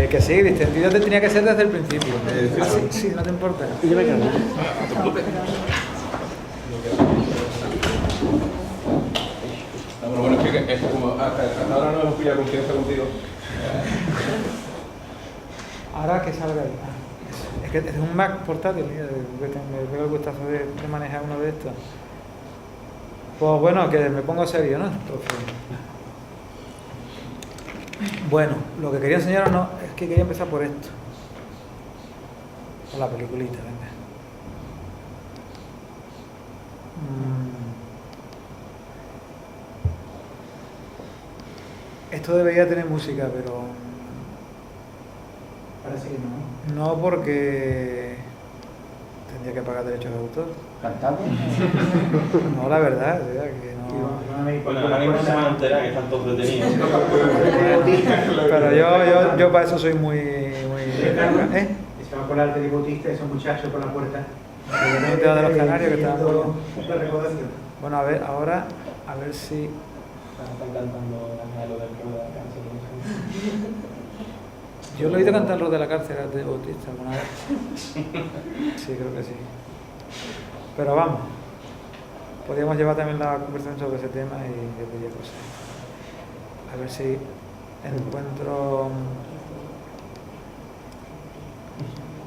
Que sí, distendido te tenía que ser desde el principio. Así, sí, no te importa. Y yo me cargo. Bueno, es que como hasta ahora no hemos pillado confianza contigo. Ahora que salga ahí. Es que es un Mac portátil, mira, me pego el gustazo de manejar uno de estos. Pues bueno, que me pongo serio, ¿no? Entonces, bueno, lo que quería enseñaros no, es que quería empezar por esto. Por la peliculita, venga. Esto debería tener música, pero Parece que no. no, porque tendría que pagar derechos de autor. ¿Cantando? No, la verdad, o sea, que no. Bueno, ahora mismo se van a enterar que están todos detenidos. Pero yo para eso soy muy ¿eh? Y se va a colar el telebotista, esos muchachos por la puerta. El de los Canarios que está. La recaudación. Bueno, a ver, ahora, a ver si. Están cantando las de lo del club de la cárcel. Yo lo he oído cantar los de la cárcel de Bautista alguna vez. Sí, creo que sí. Pero vamos, podríamos llevar también la conversación sobre ese tema y yo diría cosas. A ver si encuentro.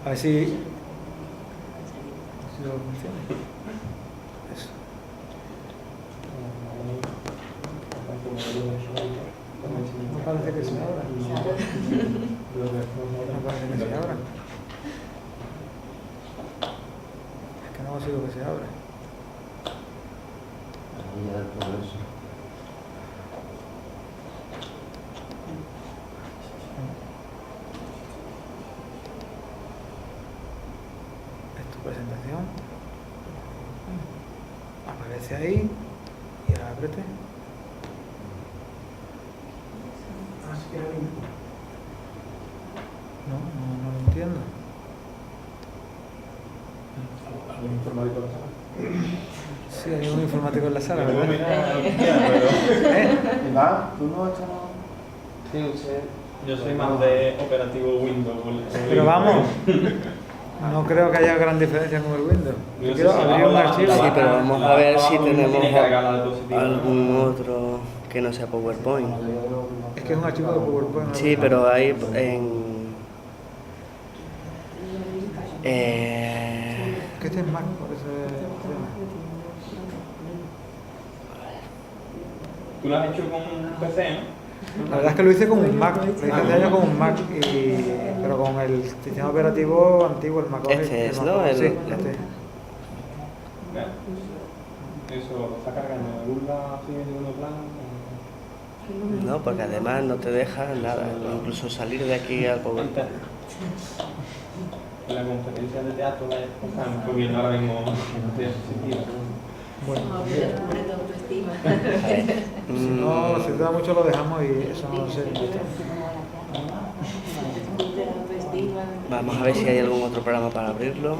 A ver si lo funciona. Eso. No parece que se abra. No parece que se abra. Es que no consigo que se abra. Es tu presentación. Aparece ahí. Y ahora apriete. No lo entiendo. ¿Algún informático en la sala? Sí, hay un informático en la sala, ¿verdad? ¿Va? ¿Tú no estás? Sí, usted. Yo soy más de operativo Windows. Pero vamos, no creo que haya gran diferencia con el Windows. Yo Quiero sé si abrir un bajo la- archivo. Sí, pero vamos a ver si tenemos tiene que cargar la diapositiva. algún otro que no sea PowerPoint. Es que es un archivo de PowerPoint. ¿no? Sí, pero hay en... Que este es Mac, por ese tema. Tú lo has hecho con un PC, ¿no? La verdad es que lo hice con un Mac, lo hice hace años con un Mac, pero con el sistema operativo antiguo, el Mac OS. Este es, el ¿no? Mac OS, El- sí, este. Eso lo está cargando. ¿Alguna sigue en segundo plano? No, porque además no te deja nada, incluso salir de aquí al PowerPoint. En la conferencia de teatro la están poniendo ahora mismo que no tiene sentido. Bueno, A ver. si no, si te da mucho lo dejamos y eso no lo sé. Vamos a ver si hay algún otro programa para abrirlo.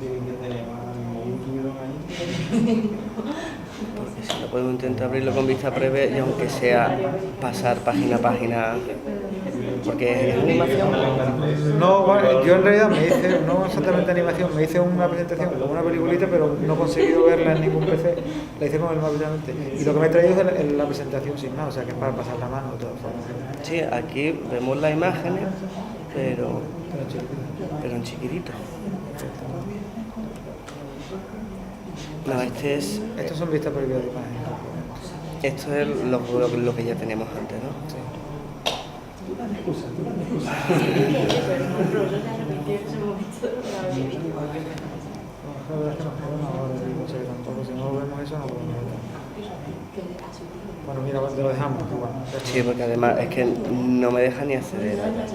Tienen que tener ahora mismo un tiburón ahí. Porque si no podemos intentar abrirlo con vista previa y aunque sea pasar página a página, porque es animación. No, bueno, yo en realidad me hice, no exactamente animación, me hice una presentación como una peliculita, pero no he conseguido verla en ningún PC, la hice con el Mac precisamente. Y lo que me he traído es la presentación sin nada, o sea que es para pasar la mano de todas formas. Sí, aquí vemos las imágenes, pero en chiquitito. No, este es... Estos son vistas previas de imagen. Esto es lo que ya teníamos antes, ¿no? Sí. La verdad es que nos quedamos ahora, digo, o sea que tampoco, si no vemos eso no podemos ver. Bueno, mira, te lo dejamos. Bueno, Sí, porque además es que no me deja ni acceder allá.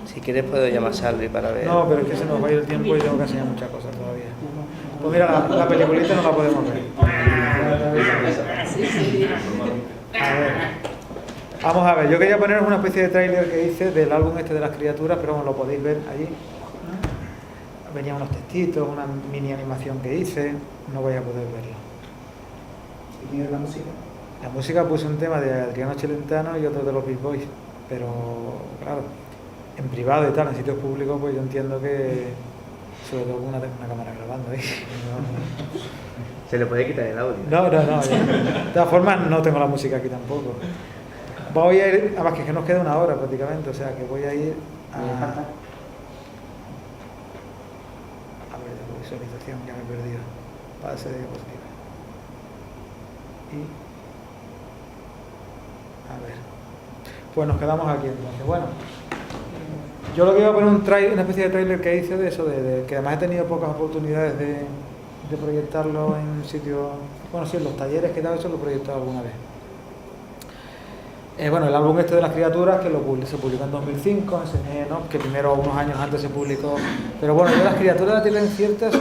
Si quieres puedo llamar a Salvi para ver. no, pero es que se nos va a ir el tiempo y tengo que enseñar muchas cosas todavía. Pues mira, la peliculita no la podemos ver. A ver. Vamos a ver, yo quería poneros una especie de tráiler que hice del álbum este de las criaturas, pero bueno, lo podéis ver allí. Venían unos textitos, una mini animación que hice, no voy a poder verlo. ¿Y tiene la música? La música puse un tema de Adriano Celentano y otro de los Beach Boys, pero claro, en privado y tal, en sitios públicos, pues yo entiendo que, sobre todo con una cámara grabando, ¿eh? Se le puede quitar el audio. No. De todas formas, no tengo la música aquí tampoco. Voy a ir, además que nos queda una hora prácticamente, o sea que voy a ir a ver, de visualización, ya me he perdido. Base de diapositiva. Y a ver, pues nos quedamos aquí entonces. Bueno, yo lo que iba a poner una especie de trailer que hice de eso, de que además he tenido pocas oportunidades de proyectarlo en sitios, bueno, sí, en los talleres que he dado, eso lo he proyectado alguna vez. Bueno, el álbum este de las criaturas, que se publicó en 2005, enseñé, ¿no?, que primero, unos años antes se publicó, pero bueno, yo Las criaturas de la Tierra Incierta es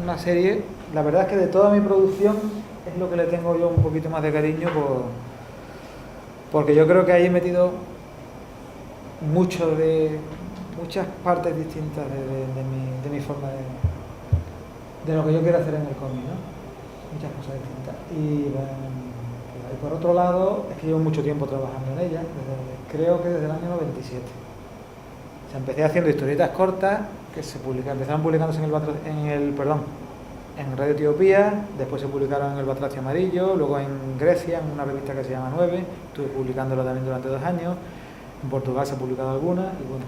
una serie, la verdad es que de toda mi producción es lo que le tengo yo un poquito más de cariño, porque yo creo que ahí he metido muchas partes distintas de mi forma de lo que yo quiero hacer en el cómic, ¿no? Muchas cosas distintas. Y por otro lado, es que llevo mucho tiempo trabajando en ella, creo que desde el año 97. O sea, empecé haciendo historietas cortas que empezaron publicándose en Radio Etiopía, después se publicaron en el Batracio Amarillo, luego en Grecia, en una revista que se llama 9, estuve publicándolo también durante 2 años, en Portugal se ha publicado alguna, y bueno,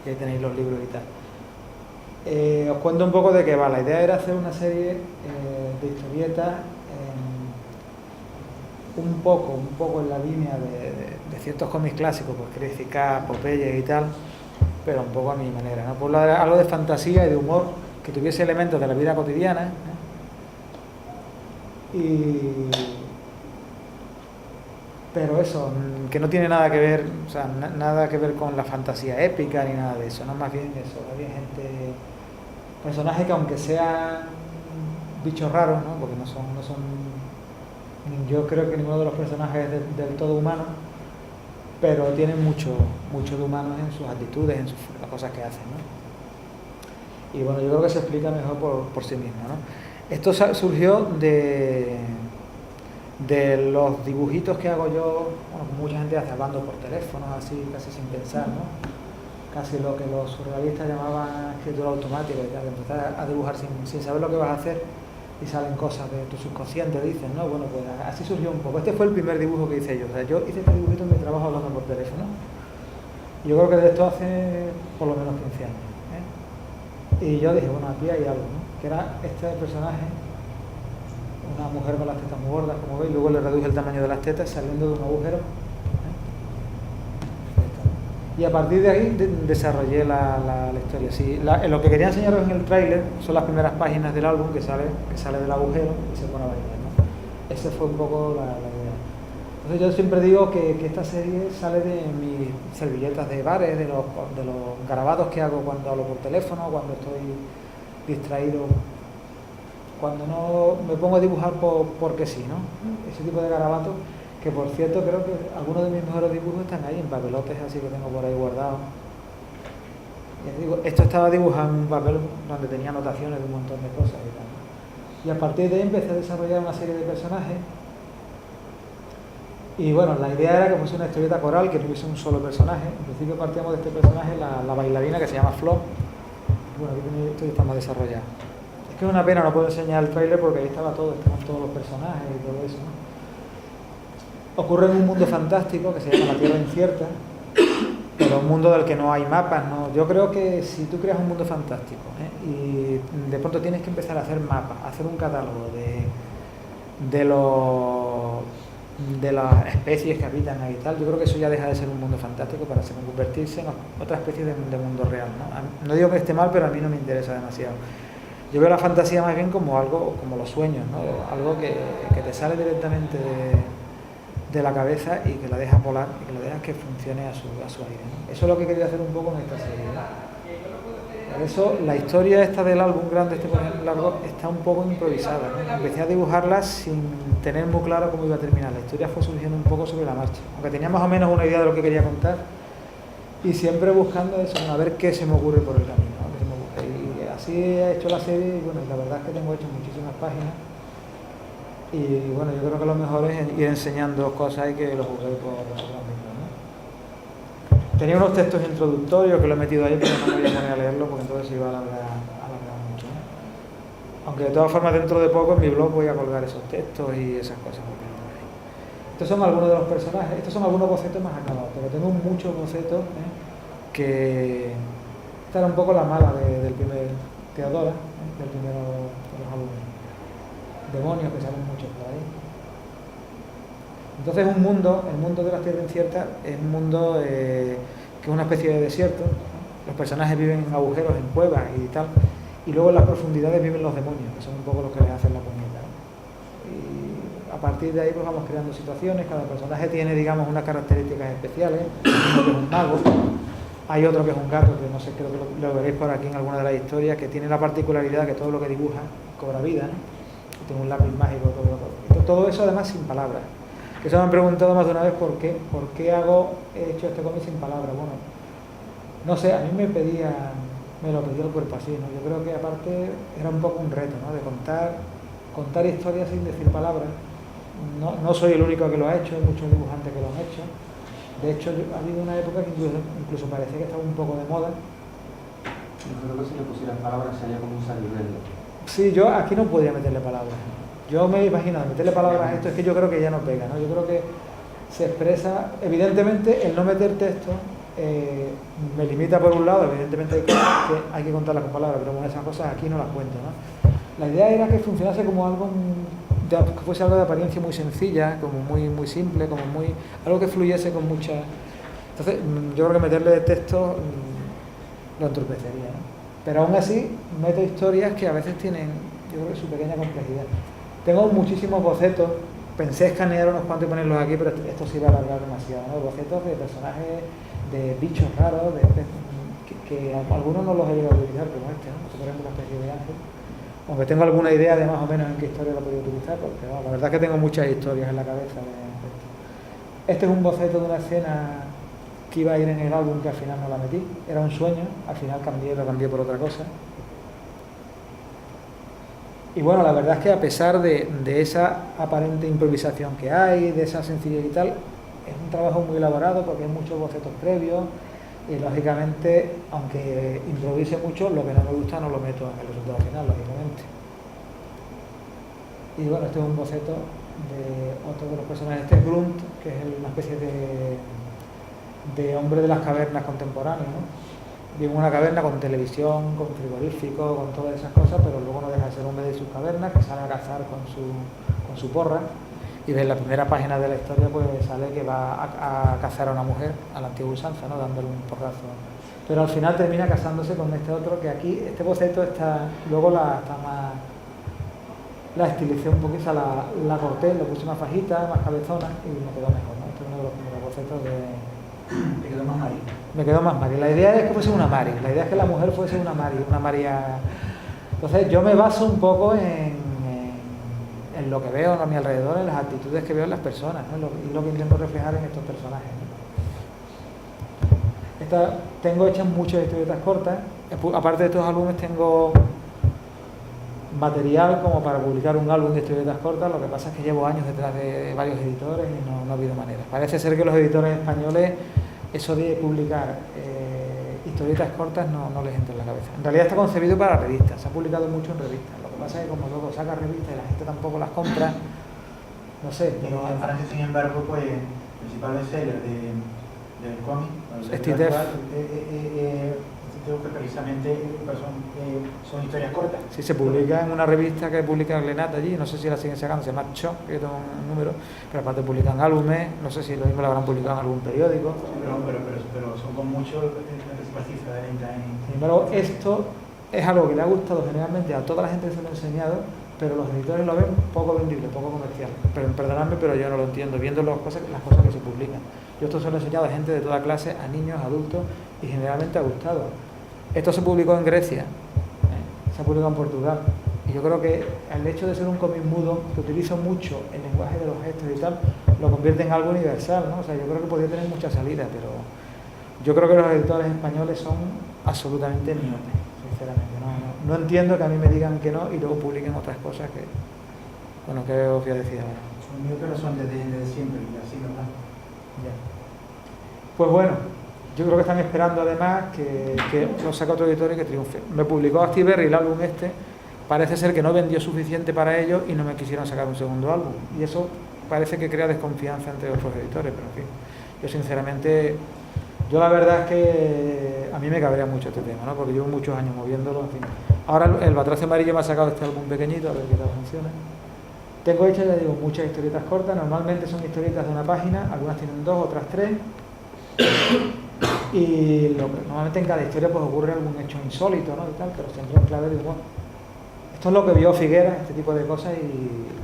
y ahí tenéis los libros y tal. Os cuento un poco de qué va. La idea era hacer una serie de historietas un poco en la línea de ciertos cómics clásicos, pues Crazy Cat, Popeye y tal, pero un poco a mi manera, ¿no? Por algo de fantasía y de humor que tuviese elementos de la vida cotidiana, pero eso, que no tiene nada que ver, o sea, nada que ver con la fantasía épica ni nada de eso, no, más bien eso, más bien personajes que aunque sean bichos raros, ¿no?, porque no son yo creo que ninguno de los personajes es del todo humano, pero tienen mucho de humanos en sus actitudes, en las cosas que hacen, ¿no? Y bueno, yo creo que se explica mejor por sí mismo, ¿no? Esto surgió de los dibujitos que hago yo, bueno, mucha gente hace hablando por teléfono, así casi sin pensar, ¿no? Casi lo que los surrealistas llamaban escritura automática, y tal, empezar a dibujar sin saber lo que vas a hacer y salen cosas de tu subconsciente, dicen, ¿no? Bueno, pues así surgió un poco. Este fue el primer dibujo que hice yo, o sea, yo hice este dibujito en mi trabajo hablando por teléfono. Yo creo que de esto hace por lo menos 15 años, ¿eh? Y yo dije, bueno, aquí hay algo, ¿no?, que era este personaje, una mujer con las tetas muy gordas, como veis, luego le reduje el tamaño de las tetas saliendo de un agujero, ¿eh? Y a partir de ahí desarrollé la historia. Sí, lo que quería enseñaros en el tráiler son las primeras páginas del álbum, que sale del agujero y se pone a bailar, ¿no? Esa fue un poco la idea. Entonces yo siempre digo que esta serie sale de mis servilletas de bares, de los garabatos que hago cuando hablo por teléfono, cuando estoy distraído, cuando no me pongo a dibujar porque sí, ¿no? Ese tipo de garabatos, que por cierto creo que algunos de mis mejores dibujos están ahí en papelotes así que tengo por ahí guardados. Ya digo, esto estaba dibujado en un papel donde tenía anotaciones de un montón de cosas y tal. Y a partir de ahí empecé a desarrollar una serie de personajes. Y bueno, la idea era que fuese una historieta coral, que tuviese un solo personaje. En principio partíamos de este personaje, la bailarina, que se llama Flo. Bueno, aquí esto está más desarrollado. Es que es una pena, no puedo enseñar el trailer porque ahí estaban todos los personajes y todo eso, ¿no? Ocurre en un mundo fantástico que se llama la Tierra Incierta, pero un mundo del que no hay mapas, ¿no? Yo creo que si tú creas un mundo fantástico, y de pronto tienes que empezar a hacer mapas, a hacer un catálogo de las especies que habitan ahí y tal, yo creo que eso ya deja de ser un mundo fantástico para convertirse en otra especie de mundo real, ¿no? No digo que esté mal, pero a mí no me interesa demasiado. Yo veo la fantasía más bien como algo, como los sueños, ¿no? Algo que te sale directamente de la cabeza y que la dejas volar y que la dejas que funcione a su aire, ¿no? Eso es lo que quería hacer un poco en esta serie, ¿no? Por eso la historia esta del álbum grande, por ejemplo, largo, está un poco improvisada, ¿no? Empecé a dibujarla sin tener muy claro cómo iba a terminar. La historia fue surgiendo un poco sobre la marcha, aunque tenía más o menos una idea de lo que quería contar y siempre buscando eso, a ver qué se me ocurre por el camino, ¿no? Qué se me ocurre. Y así he hecho la serie y bueno, la verdad es que tengo hecho muchísimas páginas. Y bueno, yo creo que lo mejor es ir enseñando cosas y que lo juzguéis por vosotros mismos, ¿no? Tenía unos textos introductorios que lo he metido ahí, pero no me voy a poner a leerlo porque entonces se iba a alargar mucho, ¿no? Aunque de todas formas dentro de poco en mi blog voy a colgar esos textos y esas cosas. Estos son algunos de los personajes, estos son algunos bocetos más acabados, pero tengo muchos bocetos que esta era un poco la mala del primer Teodora, del primero de los alumnos. Demonios que salen muchos por ahí. Entonces el mundo de las tierras inciertas es un mundo que es una especie de desierto, ¿no? Los personajes viven en agujeros, en cuevas y tal, y luego en las profundidades viven los demonios, que son un poco los que les hacen la puñeta, ¿no? A partir de ahí pues vamos creando situaciones, cada personaje tiene, digamos, unas características especiales. Uno que es un mago, hay otro que es un gato, que no sé, creo que lo veréis por aquí en alguna de las historias, que tiene la particularidad que todo lo que dibuja cobra vida, ¿no? Y tiene un lápiz mágico, todo eso además sin palabras. Que eso me han preguntado más de una vez por qué he hecho este cómic sin palabras. Bueno, no sé, a mí me lo pedía el cuerpo así, ¿no? Yo creo que aparte era un poco un reto, ¿no? De contar historias sin decir palabras. No soy el único que lo ha hecho, hay muchos dibujantes que lo han hecho. De hecho, ha habido una época que incluso parecía que estaba un poco de moda. Yo creo que si le pusieran palabras sería como un salirrendo. Sí, yo aquí no podría meterle palabras. Yo me imagino meterle palabras a esto, es que yo creo que ya no pega, ¿no? Yo creo que se expresa, evidentemente, el no meter texto me limita por un lado, evidentemente hay que contarlas con palabras, pero con esas cosas aquí no las cuento, ¿no? La idea era que funcionase como algo que fuese algo de apariencia muy sencilla, como muy simple, como algo que fluyese con mucha... Entonces, yo creo que meterle texto lo entorpecería, ¿no? Pero aún así, meto historias que a veces tienen, yo creo que su pequeña complejidad. Tengo muchísimos bocetos, pensé escanear unos cuantos y ponerlos aquí, pero esto se iba a alargar demasiado, ¿no? Bocetos de personajes, de bichos raros, que algunos no los he llegado a utilizar, como este, ¿no? Por ejemplo, una especie de ángel. Aunque tengo alguna idea de más o menos en qué historia lo podía utilizar, porque la verdad es que tengo muchas historias en la cabeza de esto. Este es un boceto de una escena que iba a ir en el álbum que al final no la metí. Era un sueño, al final lo cambié por otra cosa. Y bueno, la verdad es que a pesar de esa aparente improvisación que hay, de esa sencillez y tal, es un trabajo muy elaborado porque hay muchos bocetos previos. Y lógicamente, aunque improvise mucho, lo que no me gusta no lo meto en el resultado final, lógicamente. Y bueno, este es un boceto de otro de los personajes, este es Grunt, que es una especie de hombre de las cavernas contemporáneos, ¿no? Vive en una caverna con televisión, con frigorífico, con todas esas cosas, pero luego no deja de ser hombre de sus cavernas, que sale a cazar con su porra. Y ves la primera página de la historia, pues sale que va a cazar a una mujer, a la antigua usanza, ¿no? Dándole un porrazo. Pero al final termina casándose con este otro, que aquí, este boceto está, luego la estilicé un poquito, la corté, le puse más fajita, más cabezona y me quedó mejor, ¿no? Este es uno de los primeros bocetos Te quedó más Mari. Me quedó más Mari. La idea es que fuese una Mari, la idea es que la mujer fuese una María. Entonces yo me baso un poco en lo que veo a mi alrededor, en las actitudes que veo en las personas, ¿no? Y lo que intento reflejar en estos personajes, ¿no? Tengo hechas muchas historietas cortas. Aparte de estos álbumes tengo material como para publicar un álbum de historietas cortas. Lo que pasa es que llevo años detrás de varios editores y no ha habido manera. Parece ser que los editores españoles, eso de publicar historietas cortas no les entra en la cabeza. En realidad está concebido para revistas, se ha publicado mucho en revistas. Lo que pasa es que como luego saca revistas y la gente tampoco las compra, no sé. Pero en Francia, sin embargo, pues el principal bestseller del cómic, que precisamente son historias cortas. Sí, se publica en una revista que publica Glenat allí, no sé si la siguen sacando, se llama Choc, que es un número, pero aparte publican álbumes, no sé si lo mismo lo habrán publicado en algún periódico. Pero son con mucho la principal cifra de venta en... Sin embargo, esto es algo que le ha gustado generalmente a toda la gente que se lo ha enseñado, pero los editores lo ven poco vendible, poco comercial. Pero perdonadme, pero yo no lo entiendo, viendo las cosas que se publican. Yo esto se lo he enseñado a gente de toda clase, a niños, adultos, y generalmente ha gustado. Esto se publicó en Grecia, se ha publicado en Portugal, y yo creo que el hecho de ser un cómic mudo, que utiliza mucho el lenguaje de los gestos y tal, lo convierte en algo universal, ¿no? O sea, yo creo que podría tener mucha salida, pero yo creo que los editores españoles son absolutamente miopes, sinceramente. No entiendo que a mí me digan que no y luego publiquen otras cosas que... Bueno, ¿qué os voy a decir ahora? Los míos pero son desde siempre y así normal. Ya. Pues bueno, yo creo que están esperando además que lo saque otro editor y que triunfe. Me publicó Actiberri el álbum este, parece ser que no vendió suficiente para ellos y no me quisieron sacar un segundo álbum. Y eso parece que crea desconfianza entre otros editores, pero en fin, yo sinceramente, yo la verdad es que a mí me cabrea mucho este tema, ¿no? Porque llevo muchos años moviéndolo, en fin. Ahora el Batracio Amarillo me ha sacado este álbum pequeñito, a ver qué tal funciona. Tengo hechas, ya digo, muchas historietas cortas, normalmente son historietas de una página, algunas tienen 2, otras 3. Y normalmente en cada historia pues ocurre algún hecho insólito, ¿no? Y tal, pero siempre en clave de humor. Esto es lo que vio Figueras, este tipo de cosas,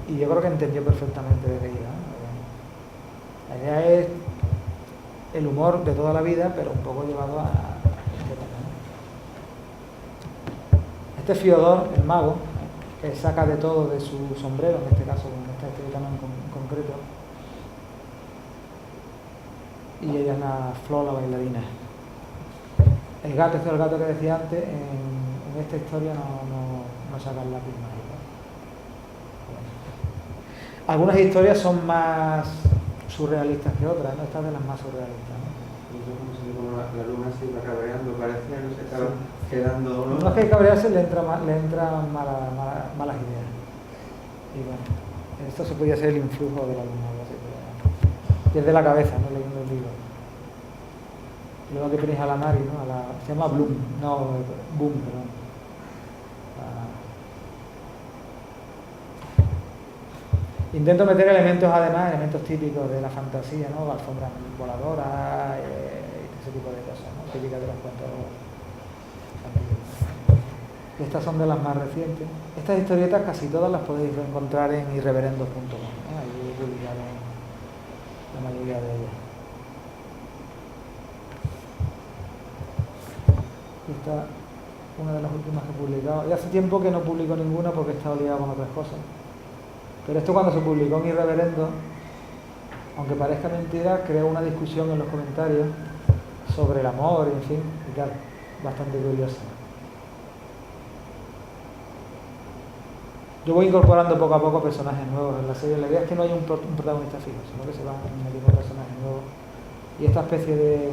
y yo creo que entendió perfectamente de qué iba, ¿no? La idea es el humor de toda la vida, pero un poco llevado a este tema, ¿no? Este Fiodor, el mago, que saca de todo de su sombrero, en este caso con esta historieta en concreto, y ella es la Flor, la bailarina. El gato, este es el gato que decía antes, en esta historia no saca el lápiz mágico. Bueno. Algunas historias son más surrealistas que otras, ¿no? Esta es de las más surrealistas, ¿no? Como la luna se iba cabreando, parecía que se estaba quedando. No es que cabrearse, le entran malas ideas. Y bueno, esto se podía ser el influjo de la luna, algo así, pero pierde la cabeza, ¿no? Leyendo el libro. Luego que tenéis a la Mari, ¿no? Se llama Bloom, no, Boom, perdón. Intento meter elementos, además, elementos típicos de la fantasía, ¿no? Alfombras voladoras, ese tipo de cosas, ¿no? Típicas de los cuentos. Estas son de las más recientes. Estas historietas casi todas las podéis encontrar en irreverendos.com, ¿no? Ahí he publicado la mayoría de ellas. Esta una de las últimas que he publicado. Y hace tiempo que no publico ninguna porque he estado liado con otras cosas. Pero esto, cuando se publicó en Irreverendo, aunque parezca mentira, creó una discusión en los comentarios sobre el amor, y en fin, y tal, bastante curiosa. Yo voy incorporando poco a poco personajes nuevos en la serie. La idea es que no haya un protagonista fijo, sino que se van metiendo personajes nuevos. Y esta especie de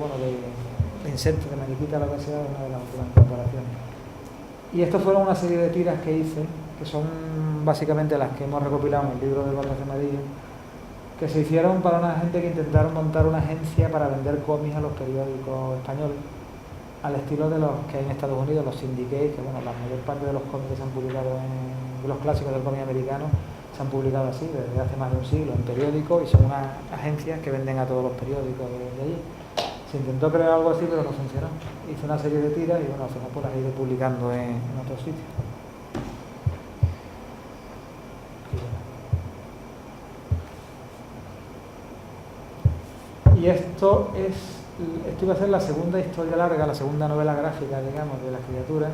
insecto, de mariquita, lo que sea, es una de las últimas incorporaciones. Y estos fueron una serie de tiras que hice, que son básicamente las que hemos recopilado en el libro del Batracio Amarillo, que se hicieron para una gente que intentaron montar una agencia para vender cómics a los periódicos españoles, al estilo de los que hay en Estados Unidos, los syndicates, que bueno, la mayor parte de los cómics que se han publicado de los clásicos del cómic americano se han publicado así desde hace más de un siglo en periódicos, y son unas agencias que venden a todos los periódicos de allí. Se intentó crear algo así, pero no funcionó. Hice una serie de tiras y bueno, al final pues las he ido publicando en otros sitios. Y esto iba a ser la segunda historia larga, la segunda novela gráfica, digamos, de Las Criaturas.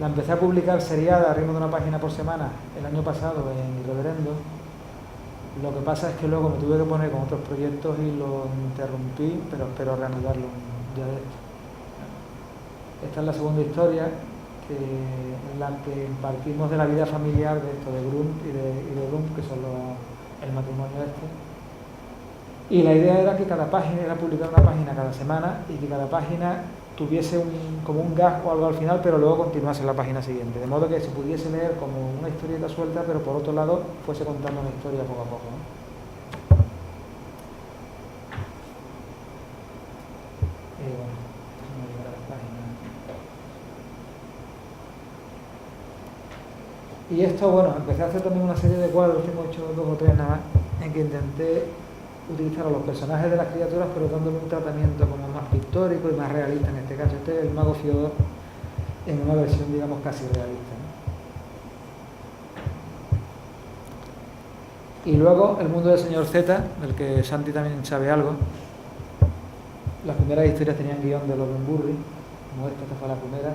La empecé a publicar seriada a ritmo de una página por semana el año pasado en Irreverendo. Lo que pasa es que luego me tuve que poner con otros proyectos y lo interrumpí, pero espero reanudarlo un día de esto. Esta es la segunda historia, en la que partimos de la vida familiar de esto, de Grunt y de Blum, que son el matrimonio este. Y la idea era que cada página, era publicar una página cada semana, y que cada página tuviese como un gag o algo al final, pero luego continuase en la página siguiente, de modo que se pudiese leer como una historieta suelta, pero por otro lado fuese contando una historia poco a poco, ¿no? Y bueno, no llegar a las páginas. Y esto, bueno, empecé a hacer también una serie de cuadros, tengo hecho 2 o 3 nada más, en que intenté utilizar a los personajes de Las Criaturas, pero dándole un tratamiento como más pictórico y más realista en este caso. Este es el mago Fiodor en una versión, digamos, casi realista, ¿no? Y luego el mundo del señor Z, del que Santi también sabe algo. Las primeras historias tenían guión de Loren Burry, como esta fue la primera.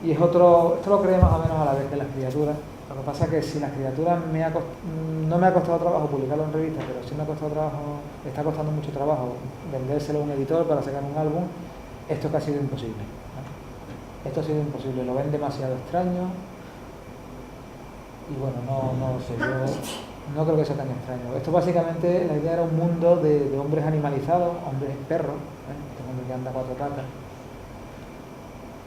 Y es esto lo creé más o menos a la vez que Las Criaturas. Lo que pasa es que si Las Criaturas no me ha costado trabajo publicarlo en revista, pero sí me está costando mucho trabajo vendérselo a un editor para sacar un álbum, esto que ha sido imposible, ¿no? Esto ha sido imposible, lo ven demasiado extraño y bueno, no sé, yo No creo que sea tan extraño. Esto básicamente, la idea era un mundo de hombres animalizados, hombres perros, este hombre que anda a cuatro patas.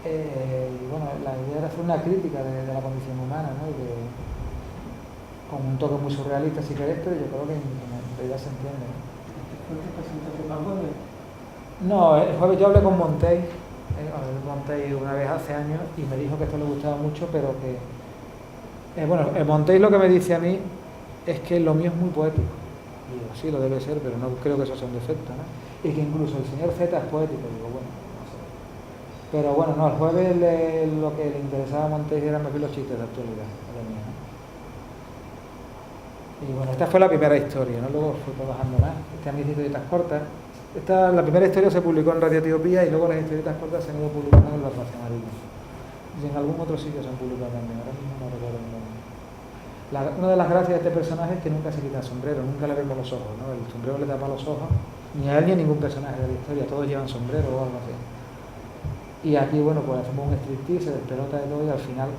Y bueno, la idea era hacer una crítica de la condición humana, ¿no? Con un toque muy surrealista si queréis, pero yo creo que en realidad se entiende, ¿no? ¿Cuántas presentaciones más jueves? No, el jueves yo hablé con Montéis, una vez hace años, y me dijo que esto le gustaba mucho, pero que... bueno, el Montéis lo que me dice a mí es que lo mío es muy poético. Y digo, sí, lo debe ser, pero no creo que eso sea un defecto, ¿no? Y que incluso el señor Z es poético. Digo, bueno, no sé. Pero bueno, no, el jueves lo que le interesaba a Montéis era más bien los chistes de actualidad, lo mío, ¿no? Y bueno, esta fue la primera historia, ¿no? Luego fui trabajando más. Estas mis historietas cortas. La primera historia se publicó en Radio Etiopía y luego las historietas cortas se han ido publicando en los nacionalismos. Y en algún otro sitio se han publicado también, ahora mismo no recuerdo el nombre. Una de las gracias de este personaje es que nunca se quita el sombrero, nunca le vemos los ojos, ¿no? El sombrero le tapa los ojos, ni a él ni a ningún personaje de la historia, todos llevan sombrero o algo así. Y aquí, bueno, pues hacemos un striptease, se despelota de todo y al final,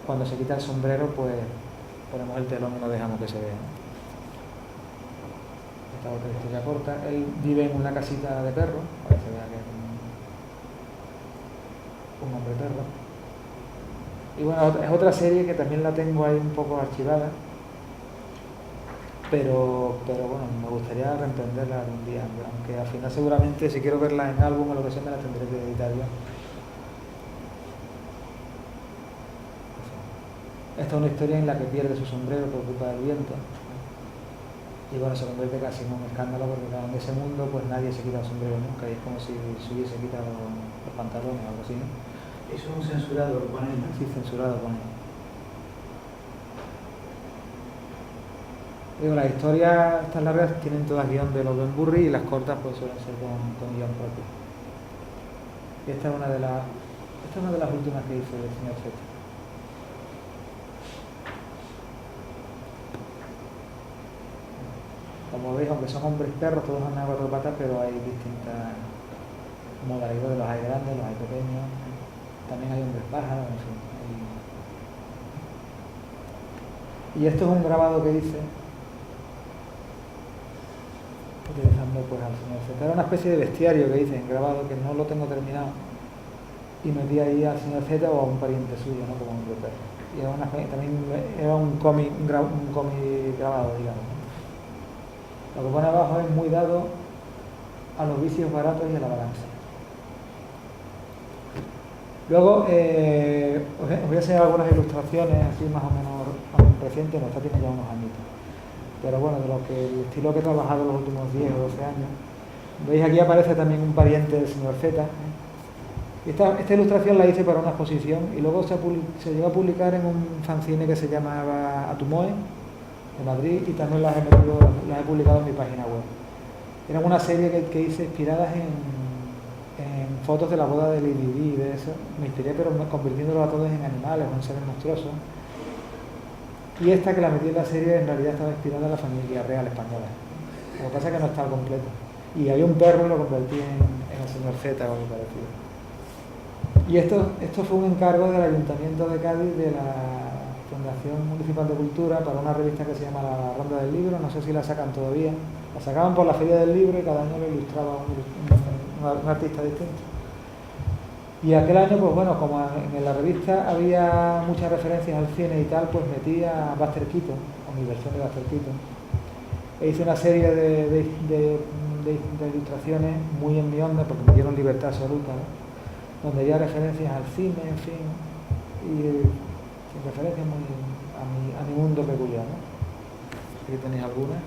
cuando se quita el sombrero, pues ponemos el telón y no dejamos que se vea, ¿no? Esta otra historia corta. Él vive en una casita de perro, para que se vea que es un hombre perro. Y bueno, es otra serie que también la tengo ahí un poco archivada, pero bueno, me gustaría reemprenderla algún día, aunque al final seguramente si quiero verla en álbum o lo que sea me la tendré que editar yo. Esta es una historia en la que pierde su sombrero por culpa del viento. Y bueno, se convierte casi en un escándalo porque claro, en ese mundo pues nadie se quita el sombrero nunca y es como si se hubiese quitado los pantalones o algo así, ¿no? Eso es un censurado, lo ponen. Sí, censurado pone. Digo, las historias, estas largas, tienen todas guión de los Ben Burri y las cortas pues suelen ser con guión propio. Y esta es una de las últimas que hice del señor Z. Como veis, aunque son hombres perros, todos andan a cuatro patas, pero hay distintas modalidades. Los hay grandes, los hay pequeños, también hay hombres pájaros, en fin. Y esto es un grabado que hice utilizando pues al señor Z. Era una especie de bestiario que hice en grabado que no lo tengo terminado y metí ahí al señor Z o a un pariente suyo, ¿no? Como un perro. Y también era un cómic grabado, digamos. Lo que pone abajo es muy dado a los vicios baratos y a la balanza. Luego os voy a enseñar algunas ilustraciones así más o menos recientes, esta tiene ya unos añitos. Pero bueno, el estilo que he trabajado los últimos 10 o 12 años. Veis aquí aparece también un pariente del señor Z. Esta ilustración la hice para una exposición y luego se llegó a publicar en un fanzine que se llamaba Atumoe, de Madrid, y también las he publicado en mi página web. Era una serie que hice inspiradas en fotos de la boda de Lady Di y de eso. Me inspiré, pero convirtiéndolo a todos en animales o en seres monstruosos. Y esta que la metí en la serie en realidad estaba inspirada en la familia real española. Lo que pasa es que no está completo. Y había un perro y lo convertí en el señor Z o algo parecido. Y esto fue un encargo del Ayuntamiento de Cádiz, de la Fundación Municipal de Cultura, para una revista que se llama La Ronda del Libro. No sé si la sacan todavía. La sacaban por la Feria del Libro y cada año lo ilustraba un artista distinto. Y aquel año, pues bueno, como en la revista había muchas referencias al cine y tal, pues metí a Buster Keaton, o mi versión de Buster Keaton. E hice una serie de ilustraciones muy en mi onda, porque me dieron libertad absoluta, ¿no? Donde había referencias al cine, en fin, y referencias muy a mi mundo peculiar, ¿no? Aquí tenéis algunas.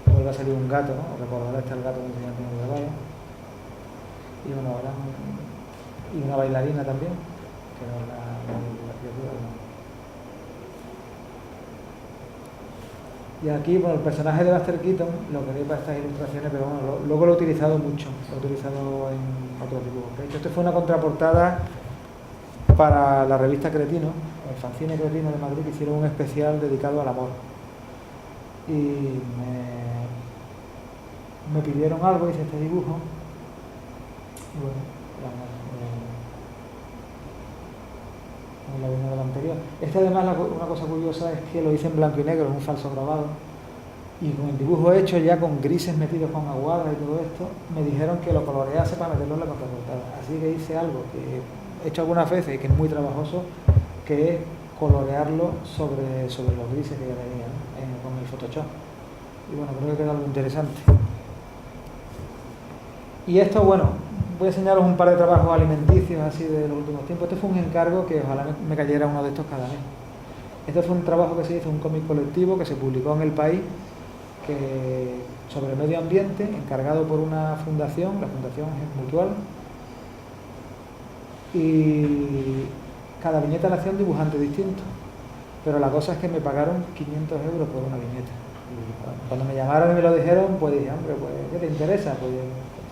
Luego va a salir un gato, ¿no? Recordará el gato que se llama Antonio Guevara. Y bueno, ahora y una bailarina también, que no es la criatura, no. Y aquí, bueno, el personaje de Buster Keaton lo queréis para estas ilustraciones, pero bueno, luego lo he utilizado mucho, lo he utilizado en otros dibujos. De hecho, esto fue una contraportada para la revista Cretino, el fanzine Cretino de Madrid, que hicieron un especial dedicado al amor. Y me pidieron algo, hice este dibujo, y bueno, como la viña del anterior. Este además, una cosa curiosa es que lo hice en blanco y negro, es un falso grabado, y con el dibujo hecho ya con grises metidos con aguadas y todo esto, me dijeron que lo colorease para meterlo en la contraportada. Así que hice algo que he hecho algunas veces y que es muy trabajoso, que es colorearlo sobre los grises que ya tenía, ¿no? Con el Photoshop. Y bueno, creo que queda algo interesante. Y esto, bueno, voy a enseñaros un par de trabajos alimenticios así de los últimos tiempos. Este fue un encargo que ojalá me cayera uno de estos cada mes. Este fue un trabajo que se hizo, un cómic colectivo que se publicó en El País, sobre medio ambiente, encargado por una fundación, la Fundación Mutual, y cada viñeta la hacía un dibujante distinto, pero la cosa es que me pagaron 500 euros por una viñeta. Y cuando me llamaron y me lo dijeron, pues dije, hombre, pues, ¿qué te interesa? Pues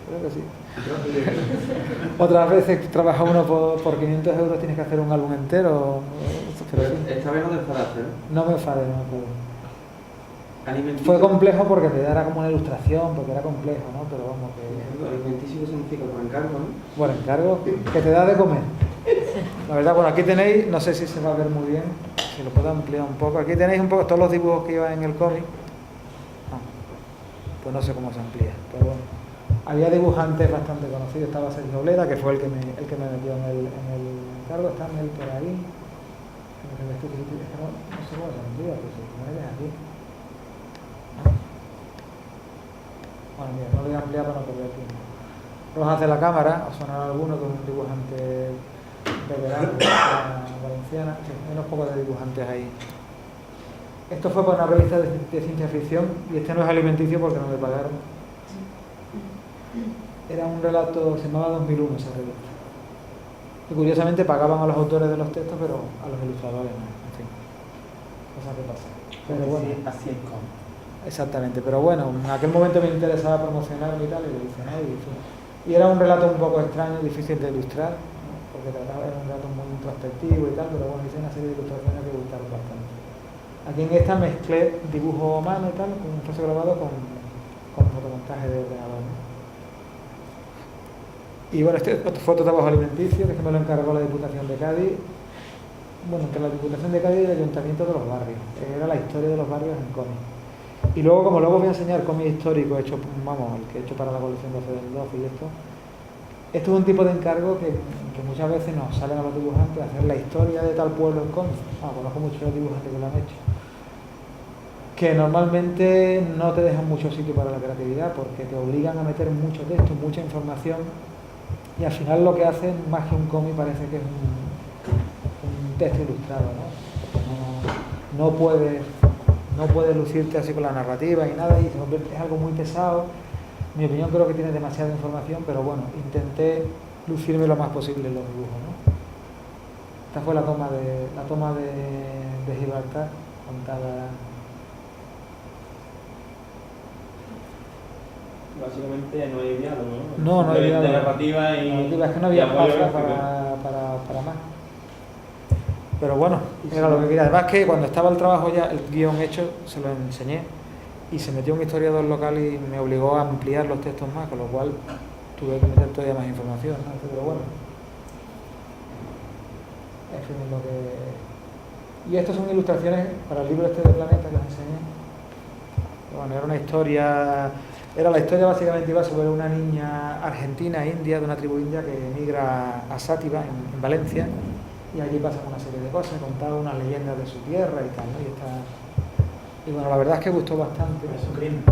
creo que sí. Otras veces trabaja uno por 500 euros, tienes que hacer un álbum entero. Pero sí. Esta vez no te enfadaste, ¿no? No me enfadé, no me enfadé. Alimenticio. Fue complejo porque te era como una ilustración, porque era complejo, ¿no? Pero vamos, que... Alimenticio, ¿qué significa? Por encargo, ¿no? Bueno, encargo que te da de comer. La verdad, bueno, aquí tenéis, no sé si se va a ver muy bien, si lo puedo ampliar un poco. Aquí tenéis un poco todos los dibujos que iban en el cómic. Pues no sé cómo se amplía, pero bueno. Había dibujantes bastante conocidos, estaba Sergio Obleda, que fue el que me metió en el encargo, está en él por ahí. No sé cómo se amplía, pues si no eres aquí. Bueno, mira, no lo voy a ampliar para no perder tiempo. Rojas de la Cámara, os sonará alguno, que es un dibujante veterano de la valenciana. Sí, hay unos pocos de dibujantes ahí. Esto fue para una revista de ciencia ficción, y este no es alimenticio porque no me pagaron. Era un relato, se llamaba 2001 esa revista. Y curiosamente pagaban a los autores de los textos, pero a los ilustradores no. En fin, cosas que pasan. Pero bueno, Así es como. exactamente, pero bueno, en aquel momento me interesaba promocionarlo y tal, y lo hice, ¿no? Y era un relato un poco extraño, difícil de ilustrar, ¿no? Porque trataba de un relato muy introspectivo y tal, pero bueno, hice una serie de ilustraciones que gustaron bastante. Aquí en esta mezclé dibujo a mano y tal, con un falso grabado con fotomontaje de ordenador, ¿no? Y bueno, este fue otro trabajo alimenticio, que me lo encargó la Diputación de Cádiz. Bueno, entre la Diputación de Cádiz y el Ayuntamiento de los Barrios. Era la historia de los barrios en cómic. Y luego, como luego voy a enseñar cómic histórico hecho, vamos, el que he hecho para la colección 12 del 12 y esto es un tipo de encargo que muchas veces nos salen a los dibujantes a hacer la historia de tal pueblo en cómic. Conozco muchos los dibujantes que lo han hecho, que normalmente no te dejan mucho sitio para la creatividad porque te obligan a meter mucho texto, mucha información, y al final lo que hacen, más que un cómic, parece que es un texto ilustrado, ¿no? No puedes lucirte así con la narrativa y nada, y se convierte, es algo muy pesado. En mi opinión, creo que tiene demasiada información, pero bueno, intenté lucirme lo más posible en los dibujos, ¿no? Esta fue la toma de Gibraltar, contada. Básicamente no hay diálogo, ¿no? No hay diálogo. De narrativa y... Es que no había apoyo espacio gráfico. para más. Pero bueno, era lo que quería. Además que cuando estaba el trabajo ya, el guión hecho, se lo enseñé y se metió un historiador local y me obligó a ampliar los textos más, con lo cual tuve que meter todavía más información, ¿no? Pero bueno, en fin, es lo que... Y estas son ilustraciones para el libro este de Planeta, que las enseñé. Bueno, era una historia... la historia básicamente iba sobre una niña argentina, india, de una tribu india que emigra a Sátiva, en Valencia, y allí pasan una serie de cosas, contaba unas leyendas de su tierra y tal, ¿no? Y bueno, la verdad es que gustó bastante. Es un crimen.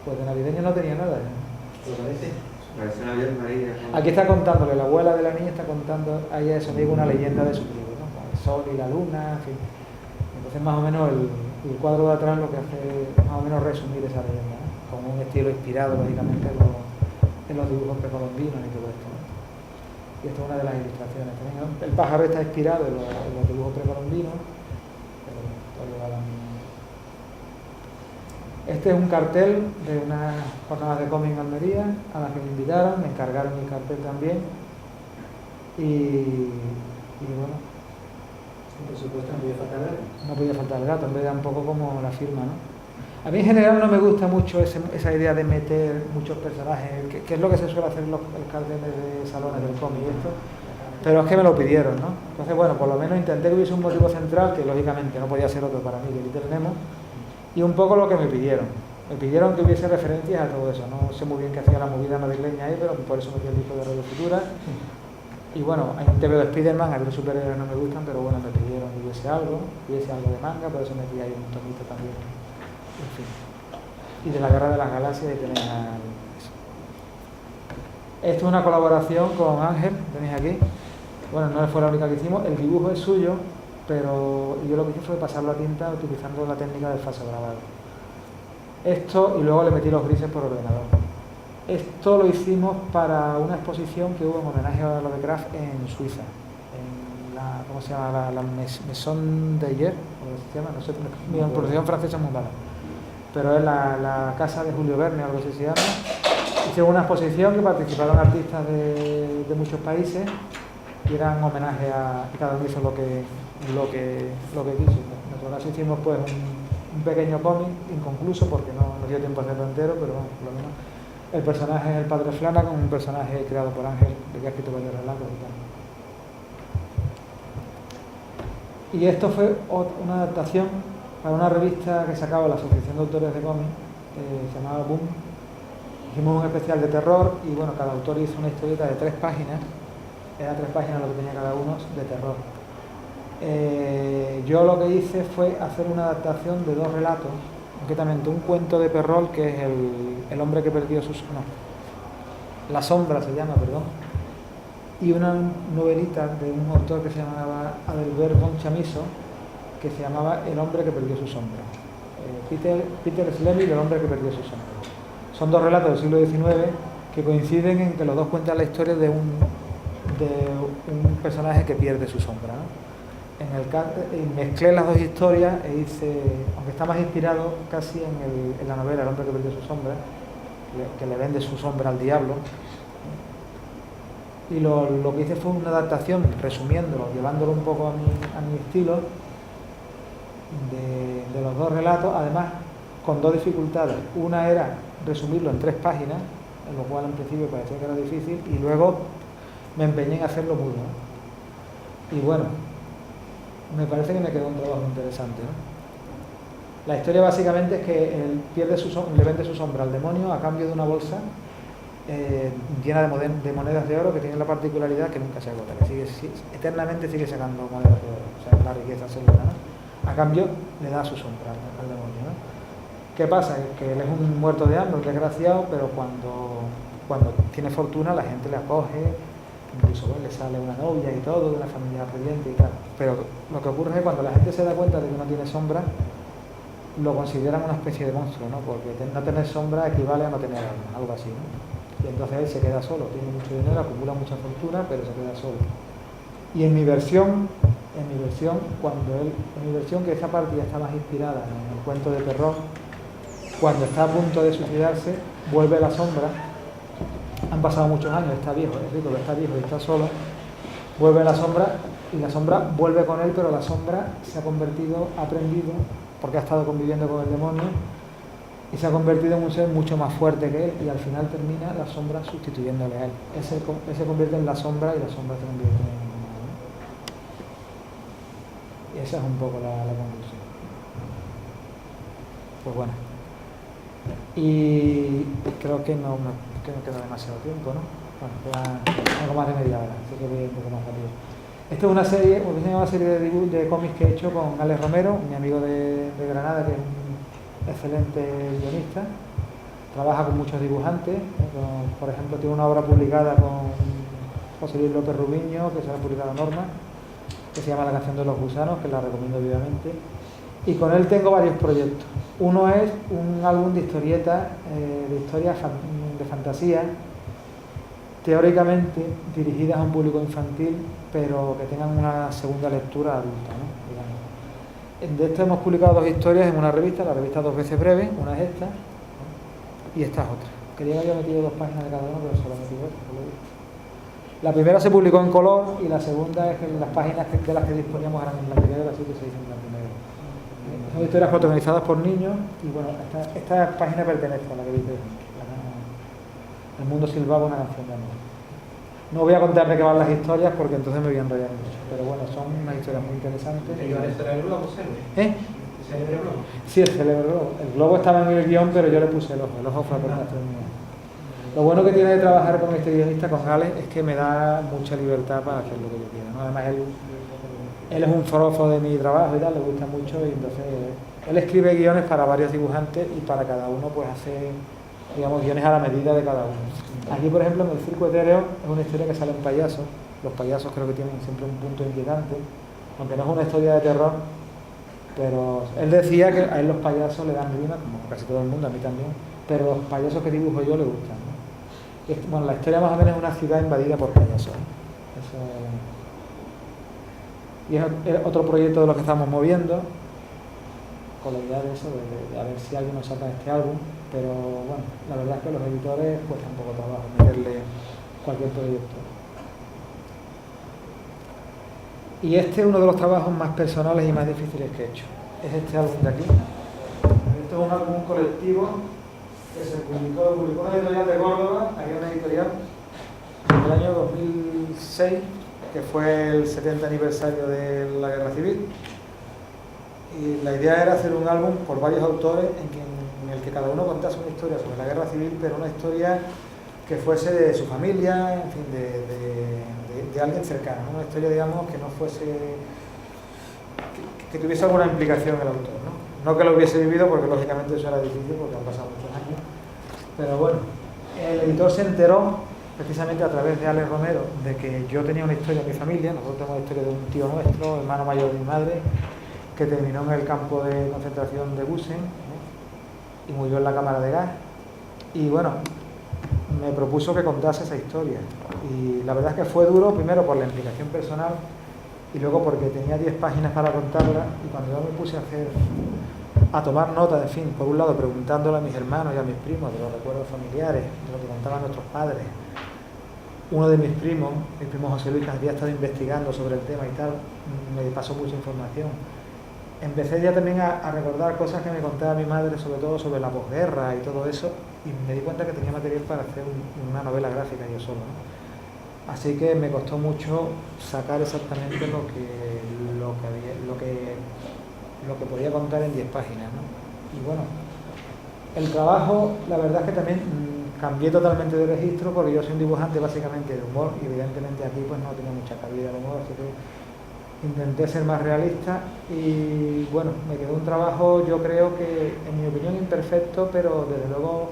Pues de navideño no tenía nada, ¿eh? ¿Te parece? Parece una Virgen María. Aquí está contándole, la abuela de la niña está contando a ella, eso amigo, una leyenda de su tribu, ¿no? Con el sol y la luna, en fin. Entonces más o menos el cuadro de atrás lo que hace es más o menos resumir esa leyenda, ¿no? Con un estilo inspirado lógicamente en los dibujos precolombinos y todo esto, ¿no? Y esta es una de las ilustraciones. También el pájaro está inspirado en los dibujos precolombinos, pero todo va a la misma. Este es un cartel de unas jornadas de cómic en Almería a las que me invitaron, me encargaron el cartel también y bueno, Por supuesto, no podía faltar el gato. no podía faltar el gato, en vez de un poco como la firma, ¿no? A mí en general no me gusta mucho esa idea de meter muchos personajes, que es lo que se suele hacer en los carteles de salones del cómic y esto. pero es que me lo pidieron, ¿no? Entonces, bueno, por lo menos intenté que hubiese un motivo central, que lógicamente no podía ser otro para mí que Little Nemo, y un poco lo que me pidieron. Me pidieron que hubiese referencias a todo eso. No sé muy bien qué hacía la movida madrileña ahí, pero por eso metí el disco de Radio Futura. Y bueno, hay un TVO de Spiderman, a mí los superhéroes no me gustan, pero bueno, me pidieron que hubiese algo de manga, por eso metí ahí un tomito también. En fin. Y de la Guerra de las Galaxias, y tenéis eso. Esto es una colaboración con Ángel, tenéis aquí. Bueno, no fue la única que hicimos, el dibujo es suyo, pero yo lo que hice fue pasarlo a tinta utilizando la técnica del falso grabado. Esto, y luego le metí los grises por ordenador. Esto lo hicimos para una exposición que hubo en homenaje a Lovecraft en Suiza, en la, ¿cómo se llama? La Maison d'Ayer, ¿cómo se llama? No sé, mi pronunciación francesa es muy mala, pero es la casa de Julio Verne, algo así se llama. Hicieron una exposición que participaron artistas de muchos países y eran homenaje a, y cada uno hizo lo que quiso. En nuestro caso hicimos pues un pequeño cómic inconcluso porque no nos dio tiempo a hacerlo entero, pero bueno, por lo menos el personaje es el padre Flanagan, un personaje creado por Ángel, de que ha escrito varios relatos y tal. Y esto fue una adaptación para una revista que sacaba la Asociación de Autores de Cómics, se llamaba Boom. Hicimos un especial de terror y bueno, cada autor hizo una historieta de 3 páginas, era 3 páginas lo que tenía cada uno de terror. Yo lo que hice fue hacer una adaptación de 2 relatos, concretamente un cuento de Perrault que es el hombre que perdió sus... no, La sombra se llama, perdón, y una novelita de un autor que se llamaba Adelbert von Chamisso que se llamaba El hombre que perdió su sombra. Peter Schlemihl, El hombre que perdió su sombra. Son 2 relatos del siglo XIX que coinciden en que los dos cuentan la historia de un personaje que pierde su sombra, ¿no? Mezclé las 2 historias e hice, aunque está más inspirado casi en la novela El hombre que perdió su sombra, que le vende su sombra al diablo, y lo que hice fue una adaptación, resumiéndolo, llevándolo un poco a mi estilo, de los 2 relatos, además con 2 dificultades. Una era resumirlo en 3 páginas, en lo cual en principio parecía que era difícil, y luego me empeñé en hacerlo muy bien. Y bueno, me parece que me quedó un trabajo interesante, ¿no? La historia básicamente es que él le vende su sombra al demonio a cambio de una bolsa llena de monedas de oro que tiene la particularidad que nunca se agota, que eternamente sigue sacando monedas de oro, o sea, la riqueza segura, ¿no? A cambio le da su sombra al demonio, ¿no? ¿Qué pasa? Que él es un muerto de hambre, un desgraciado, pero cuando tiene fortuna la gente le acoge, incluso bueno, le sale una novia y todo, de una familia pudiente y tal. Pero lo que ocurre es que cuando la gente se da cuenta de que no tiene sombra, lo consideran una especie de monstruo, ¿no? Porque no tener sombra equivale a no tener alma, algo así, ¿no? Y entonces él se queda solo, tiene mucho dinero, acumula mucha fortuna, pero se queda solo. Y en mi versión, que esa parte ya está más inspirada en el cuento de terror, cuando está a punto de suicidarse, vuelve la sombra. Han pasado muchos años, está viejo, es rico, pero está viejo y está solo. Vuelve la sombra y la sombra vuelve con él, pero la sombra se ha aprendido, porque ha estado conviviendo con el demonio, y se ha convertido en un ser mucho más fuerte que él, y al final termina la sombra sustituyéndole a él. Él se convierte en la sombra y la sombra se convierte en él. Y esa es un poco la conclusión. Pues bueno. Y creo que no queda demasiado tiempo, ¿no? Bueno, queda algo más de media hora, así que voy un poco más rápido. Esto es una serie de cómics que he hecho con Alex Romero, mi amigo de Granada, que es un excelente guionista. Trabaja con muchos dibujantes, por ejemplo, tiene una obra publicada con José Luis López Rubiño, que se ha publicado a Norma, que se llama La canción de los gusanos, que la recomiendo vivamente. Y con él tengo varios proyectos. Uno es un álbum de historietas, de historias de fantasía, teóricamente dirigidas a un público infantil, pero que tengan una segunda lectura adulta, ¿no? Digamos. De esto hemos publicado 2 historias en una revista, la revista 2 veces breve, una es esta, ¿no? Y esta es otra. Quería que haya metido 2 páginas de cada uno, pero solo he metido esta, por lo visto. La primera se publicó en color y la segunda es que las páginas de las que disponíamos eran en blanco y negro, así que se hizo en blanco y negro. Son historias protagonizadas por niños y bueno, esta página pertenece a la que dice El mundo silbaba una canción de amor. No voy a contar de qué van las historias porque entonces me voy a enrollar mucho, pero bueno, son unas historias muy interesantes. ¿Y el cerebro globo, ¿Eh? ¿El cerebro globo? Sí, el cerebro globo. El globo estaba en el guión, pero yo le puse el ojo fue aportación mía. Lo bueno que tiene de trabajar con este guionista, con Alex, es que me da mucha libertad para hacer lo que yo quiera, ¿no? Además, él es un forofo de mi trabajo y tal, le gusta mucho, y entonces él escribe guiones para varios dibujantes y para cada uno pues hace, digamos, guiones a la medida de cada uno. Aquí, por ejemplo, en El Circo Etéreo es una historia que salen payasos. Los payasos creo que tienen siempre un punto inquietante, aunque no es una historia de terror, pero él decía que a él los payasos le dan rima, como casi todo el mundo, a mí también, pero los payasos que dibujo yo le gustan, ¿no? Bueno, la historia más o menos es una ciudad invadida por payasos, ¿eh? Eso es... Y es otro proyecto de los que estamos moviendo, con la idea de eso, de a ver si alguien nos saca este álbum, pero bueno, la verdad es que los editores cuesta un poco trabajo meterle cualquier proyecto. Y este es uno de los trabajos más personales y más difíciles que he hecho. Es este álbum de aquí. Esto es un álbum colectivo que se publicó en una editorial de Córdoba, aquí una editorial, en el año 2006, que fue el 70 aniversario de la Guerra Civil. Y la idea era hacer un álbum por varios autores en el que cada uno contase una historia sobre la Guerra Civil, pero una historia que fuese de su familia, en fin, de alguien cercano, ¿no? Una historia, digamos, que no fuese... que tuviese alguna implicación el autor, ¿no? No que lo hubiese vivido, porque lógicamente eso era difícil, porque han pasado muchos años. Pero bueno, el editor se enteró, precisamente a través de Alex Romero, de que yo tenía una historia en mi familia. Nosotros tenemos la historia de un tío nuestro, hermano mayor de mi madre, que terminó en el campo de concentración de Busen, ¿no? Y murió en la cámara de gas. Y bueno, me propuso que contase esa historia. Y la verdad es que fue duro, primero por la implicación personal, y luego porque tenía 10 páginas para contarla, y cuando yo me puse a tomar nota, en fin, por un lado preguntándole a mis hermanos y a mis primos de los recuerdos familiares, de lo que contaban nuestros padres. Uno de mis primos, mi primo José Luis, que había estado investigando sobre el tema y tal, me pasó mucha información. Empecé ya también a recordar cosas que me contaba mi madre, sobre todo sobre la posguerra y todo eso, y me di cuenta que tenía material para hacer una novela gráfica yo solo, ¿no? Así que me costó mucho sacar exactamente lo que podía contar en 10 páginas, ¿no? Y bueno, el trabajo, la verdad es que también cambié totalmente de registro, porque yo soy un dibujante básicamente de humor, y evidentemente aquí pues no tenía mucha cabida de humor, así que intenté ser más realista, y bueno, me quedó un trabajo, yo creo que, en mi opinión, imperfecto, pero desde luego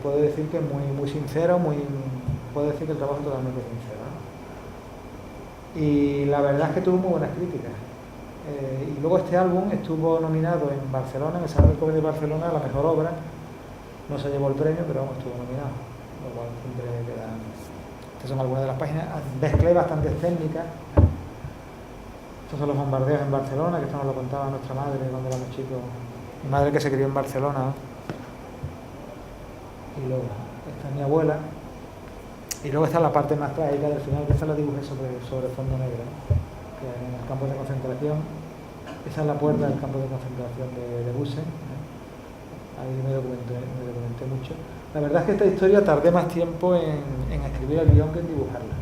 puedo decir que muy sincero, puedo decir que el trabajo es totalmente sincero, ¿no? Y la verdad es que tuvo muy buenas críticas. Y luego este álbum estuvo nominado en Barcelona, en el Salón del Cómic de Barcelona, a la mejor obra. No se llevó el premio, pero vamos, estuvo nominado, lo cual siempre queda. Estas son algunas de las páginas. Mezclé bastantes técnicas. Estos son los bombardeos en Barcelona, que esto nos lo contaba nuestra madre cuando éramos chicos. Mi madre, que se crió en Barcelona. Y luego, esta es mi abuela. Y luego está la parte más trágica del final, que esta la dibujé sobre fondo negro, ¿no? Que en el campo de concentración. Esa es la puerta del campo de concentración de Busen, ¿no? Ahí me documenté mucho. La verdad es que esta historia tardé más tiempo en escribir el guión que en dibujarla.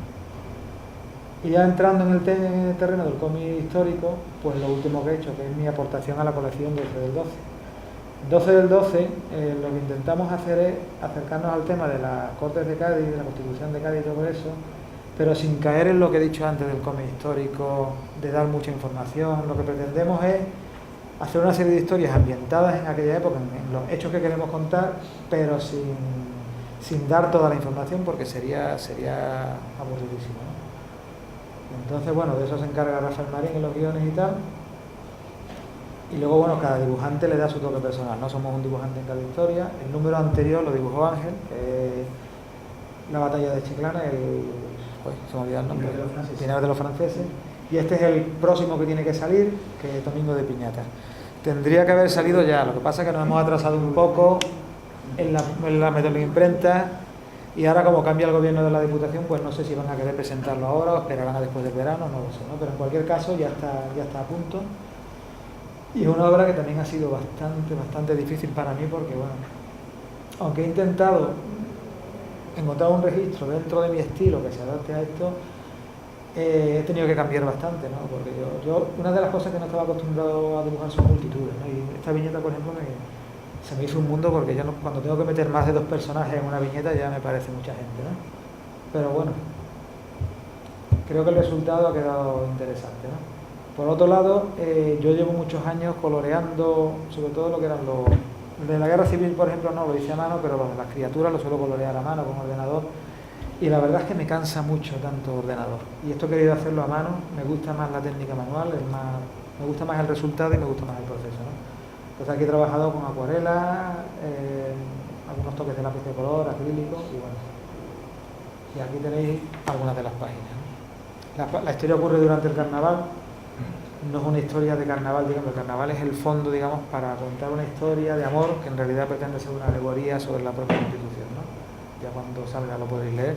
Y ya entrando en el terreno del cómic histórico, pues lo último que he hecho, que es mi aportación a la colección 12 del 12. 12 del 12, lo que intentamos hacer es acercarnos al tema de las Cortes de Cádiz, de la Constitución de Cádiz y todo eso, pero sin caer en lo que he dicho antes del cómic histórico, de dar mucha información. Lo que pretendemos es hacer una serie de historias ambientadas en aquella época, en los hechos que queremos contar, pero sin dar toda la información, porque sería aburridísimo, ¿no? Entonces, bueno, de eso se encarga Rafael Marín en los guiones y tal. Y luego, bueno, cada dibujante le da su toque personal, ¿no? Somos un dibujante en cada historia. El número anterior lo dibujó Ángel, la batalla de Chiclana, se me olvidó el nombre, Pinar de los franceses. Y este es el próximo que tiene que salir, que es Domingo de Piñata. Tendría que haber salido ya, lo que pasa es que nos hemos atrasado un poco en la imprenta, y ahora, como cambia el gobierno de la Diputación, pues no sé si van a querer presentarlo ahora o esperarán a después del verano, no lo sé, ¿no? Pero en cualquier caso ya está a punto. Y es una obra que también ha sido bastante difícil para mí, porque bueno, aunque he intentado encontrar un registro dentro de mi estilo que se adapte a esto, he tenido que cambiar bastante, ¿no? Porque yo una de las cosas que no estaba acostumbrado a dibujar son multitudes, ¿no? Y esta viñeta, por ejemplo, se me hizo un mundo porque yo cuando tengo que meter más de 2 personajes en una viñeta ya me parece mucha gente, ¿no? Pero bueno, creo que el resultado ha quedado interesante, ¿no? Por otro lado, yo llevo muchos años coloreando, sobre todo lo que eran los de la guerra civil, por ejemplo, no lo hice a mano, pero los de las criaturas lo suelo colorear a mano con ordenador. Y la verdad es que me cansa mucho tanto ordenador. Y esto he querido hacerlo a mano, me gusta más la técnica manual, me gusta más el resultado y me gusta más el proceso, ¿no? Entonces aquí he trabajado con acuarela, algunos toques de lápiz de color, acrílico y bueno. Y aquí tenéis algunas de las páginas, ¿no? La historia ocurre durante el carnaval, no es una historia de carnaval, digamos, el carnaval es el fondo, digamos, para contar una historia de amor que en realidad pretende ser una alegoría sobre la propia Constitución, ¿no? Ya cuando salga lo podéis leer.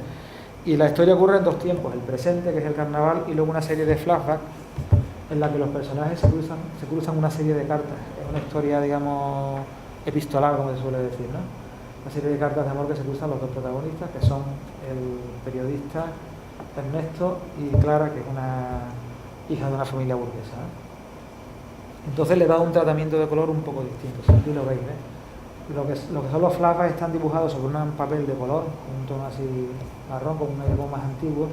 Y la historia ocurre en 2 tiempos, el presente, que es el carnaval, y luego una serie de flashbacks en la que los personajes se cruzan una serie de cartas. Es una historia, digamos, epistolar, como se suele decir, ¿no? Una serie de cartas de amor que se cruzan los 2 protagonistas, que son el periodista Ernesto y Clara, que es una hija de una familia burguesa, ¿no? Entonces le da un tratamiento de color un poco distinto, si aquí lo veis, ¿eh? Lo que son los flashbacks están dibujados sobre un papel de color, con un tono así marrón, con un aire más antiguo,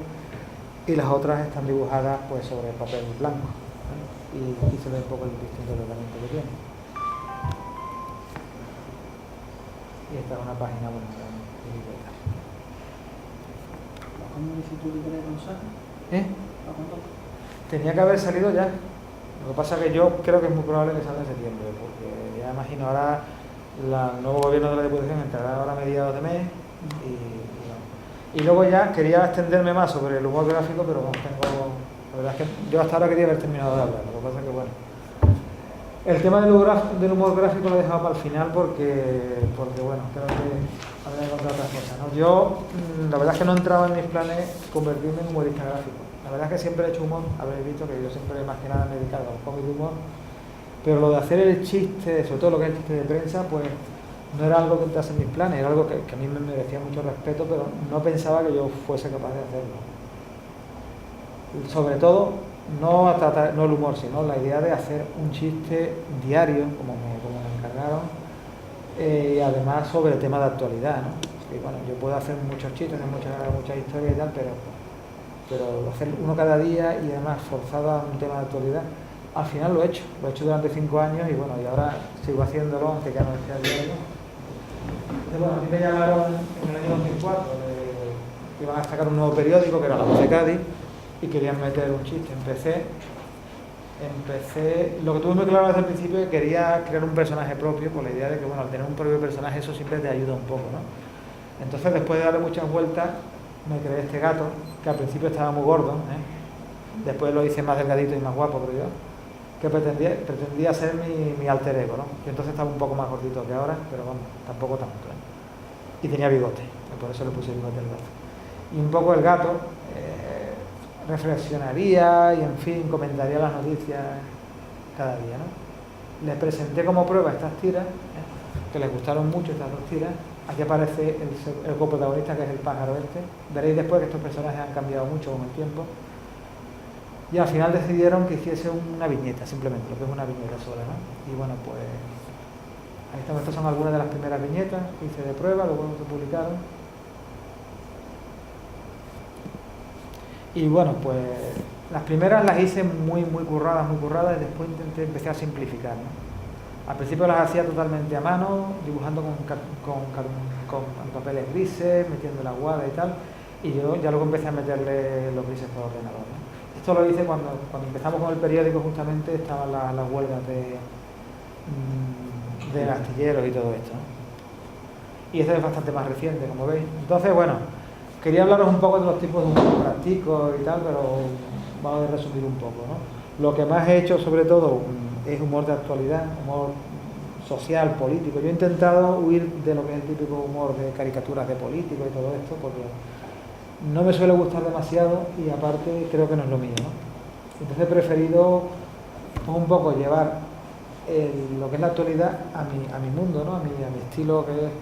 y las otras están dibujadas pues sobre papel blanco, ¿eh? Y se ve un poco el distinto tratamiento que tiene. Y esta es una página bonita de libreta. ¿Cómo dice tu libreta, Gonzalo? Tenía que haber salido ya. Lo que pasa es que yo creo que es muy probable que salga en septiembre, porque ya imagino ahora el nuevo gobierno de la Diputación entrará ahora a mediados de mes y luego ya quería extenderme más sobre el humor gráfico, pero bueno, la verdad es que yo hasta ahora quería haber terminado de hablar. Lo que pasa es que bueno, el tema del humor gráfico lo he dejado para el final porque bueno, creo que habría que contar otras cosas, ¿no? Yo la verdad es que no entraba en mis planes convertirme en humorista gráfico. La verdad es que siempre he hecho humor, habréis visto que yo siempre más que nada me he dedicado al cómic de humor, pero lo de hacer el chiste, sobre todo lo que es el chiste de prensa, pues no era algo que entrase en mis planes, era algo que a mí me merecía mucho respeto, pero no pensaba que yo fuese capaz de hacerlo. Sobre todo, no el humor, sino la idea de hacer un chiste diario, como me encargaron, y además sobre temas de actualidad, ¿no? Y bueno, yo puedo hacer muchos chistes, muchas historias y tal, pero hacer uno cada día y además forzado a un tema de actualidad, al final lo he hecho durante 5 años y bueno, y ahora sigo haciéndolo, aunque ya no esté a diario. Entonces, bueno, a mí me llamaron en el año 2004, que iban a sacar un nuevo periódico que era La Voz de Cádiz y querían meter un chiste. Empecé, lo que tuve muy claro desde el principio es que quería crear un personaje propio, con la idea de que bueno, al tener un propio personaje eso siempre te ayuda un poco, ¿no? Entonces, después de darle muchas vueltas, me creé este gato, que al principio estaba muy gordo, ¿eh? Después lo hice más delgadito y más guapo, creo yo, que pretendía ser mi alter ego, ¿no? Y entonces estaba un poco más gordito que ahora, pero bueno, tampoco tanto, ¿eh? Y tenía bigote, y por eso le puse bigote al gato. Y un poco el gato reflexionaría y en fin, comentaría las noticias cada día, ¿no? Les presenté como prueba estas tiras, que les gustaron mucho estas 2 tiras. Aquí aparece el coprotagonista, que es el pájaro este. Veréis después que estos personajes han cambiado mucho con el tiempo. Y al final decidieron que hiciese una viñeta, simplemente, lo que es una viñeta sola, ¿no? Y bueno, pues ahí están, estas son algunas de las primeras viñetas que hice de prueba, luego se publicaron. Y bueno, pues las primeras las hice muy curradas, y después empecé a simplificar, ¿no? Al principio las hacía totalmente a mano, dibujando con papeles grises, metiendo la aguada y tal, y yo ya luego empecé a meterle los grises por ordenador, ¿no? Esto lo hice cuando empezamos con el periódico, justamente estaban las huelgas de astilleros y todo esto, ¿no? Y este es bastante más reciente, como veis. Entonces, bueno, quería hablaros un poco de los tipos de humor prácticos y tal, pero vamos a resumir un poco, ¿no? Lo que más he hecho, sobre todo, es humor de actualidad, humor social, político. Yo he intentado huir de lo que es el típico humor de caricaturas de políticos y todo esto, porque no me suele gustar demasiado y aparte creo que no es lo mío, ¿no? Entonces he preferido un poco llevar lo que es la actualidad a mi mundo, ¿no? A mi estilo, que es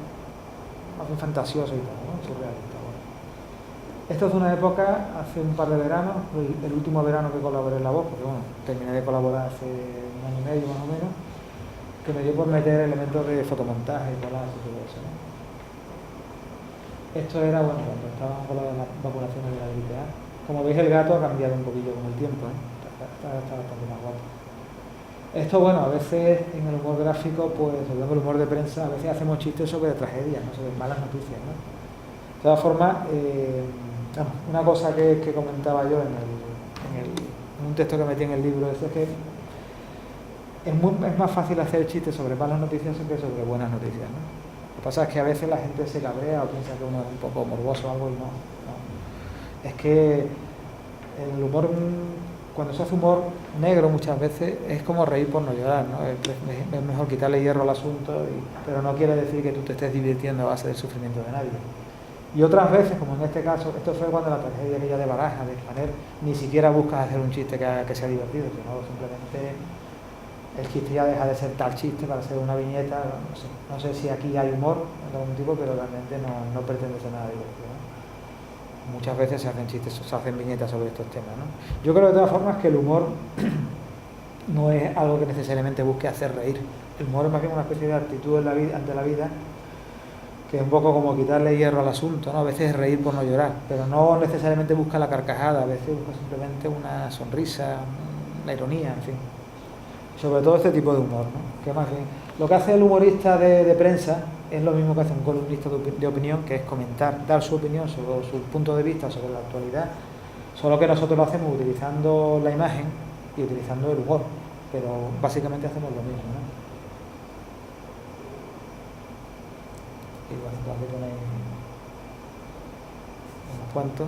más bien fantasioso y tal, ¿no? Surrealista. Esto es de una época, hace un par de veranos, el último verano que colaboré en La Voz, porque bueno, terminé de colaborar hace un año y medio más o menos, que me dio por meter elementos de fotomontaje y collage y todo eso, ¿no? Esto era, bueno, cuando estaban con las vacunaciones de la gripe A. Como veis, el gato ha cambiado un poquillo con el tiempo, ¿eh? Está bastante más guapo. Esto, bueno, a veces en el humor gráfico, pues, sobre todo el humor de prensa, a veces hacemos chistes sobre tragedias, ¿no? Sobre malas noticias, ¿no? De todas formas, una cosa que comentaba yo en un texto que metí en el libro es que es más fácil hacer chistes sobre malas noticias que sobre buenas noticias, ¿no? Lo que pasa es que a veces la gente se cabrea o piensa que uno es un poco morboso o algo y no. Es que el humor, cuando se hace humor negro muchas veces, es como reír por no llorar, ¿no? Es mejor quitarle hierro al asunto, pero no quiere decir que tú te estés divirtiendo a base del sufrimiento de nadie. Y otras veces, como en este caso, esto fue cuando la tragedia aquella de Baraja, de Spanair, ni siquiera buscas hacer un chiste que sea divertido, sino simplemente el chiste ya deja de ser tal chiste para ser una viñeta. No sé si aquí hay humor de algún tipo, pero realmente no pretende ser nada divertido, ¿no? Muchas veces se hacen chistes, se hacen viñetas sobre estos temas, ¿no? Yo creo de todas formas que el humor no es algo que necesariamente busque hacer reír. El humor es más bien una especie de actitud ante la vida, que es un poco como quitarle hierro al asunto, ¿no? A veces es reír por no llorar, pero no necesariamente busca la carcajada, a veces busca simplemente una sonrisa, la ironía, en fin. Sobre todo este tipo de humor, ¿no? Que más bien, lo que hace el humorista de prensa es lo mismo que hace un columnista de opinión, que es comentar, dar su opinión sobre su punto de vista sobre la actualidad, solo que nosotros lo hacemos utilizando la imagen y utilizando el humor, pero básicamente hacemos lo mismo, ¿no? Y bueno, pues aquí tenéis unos cuantos.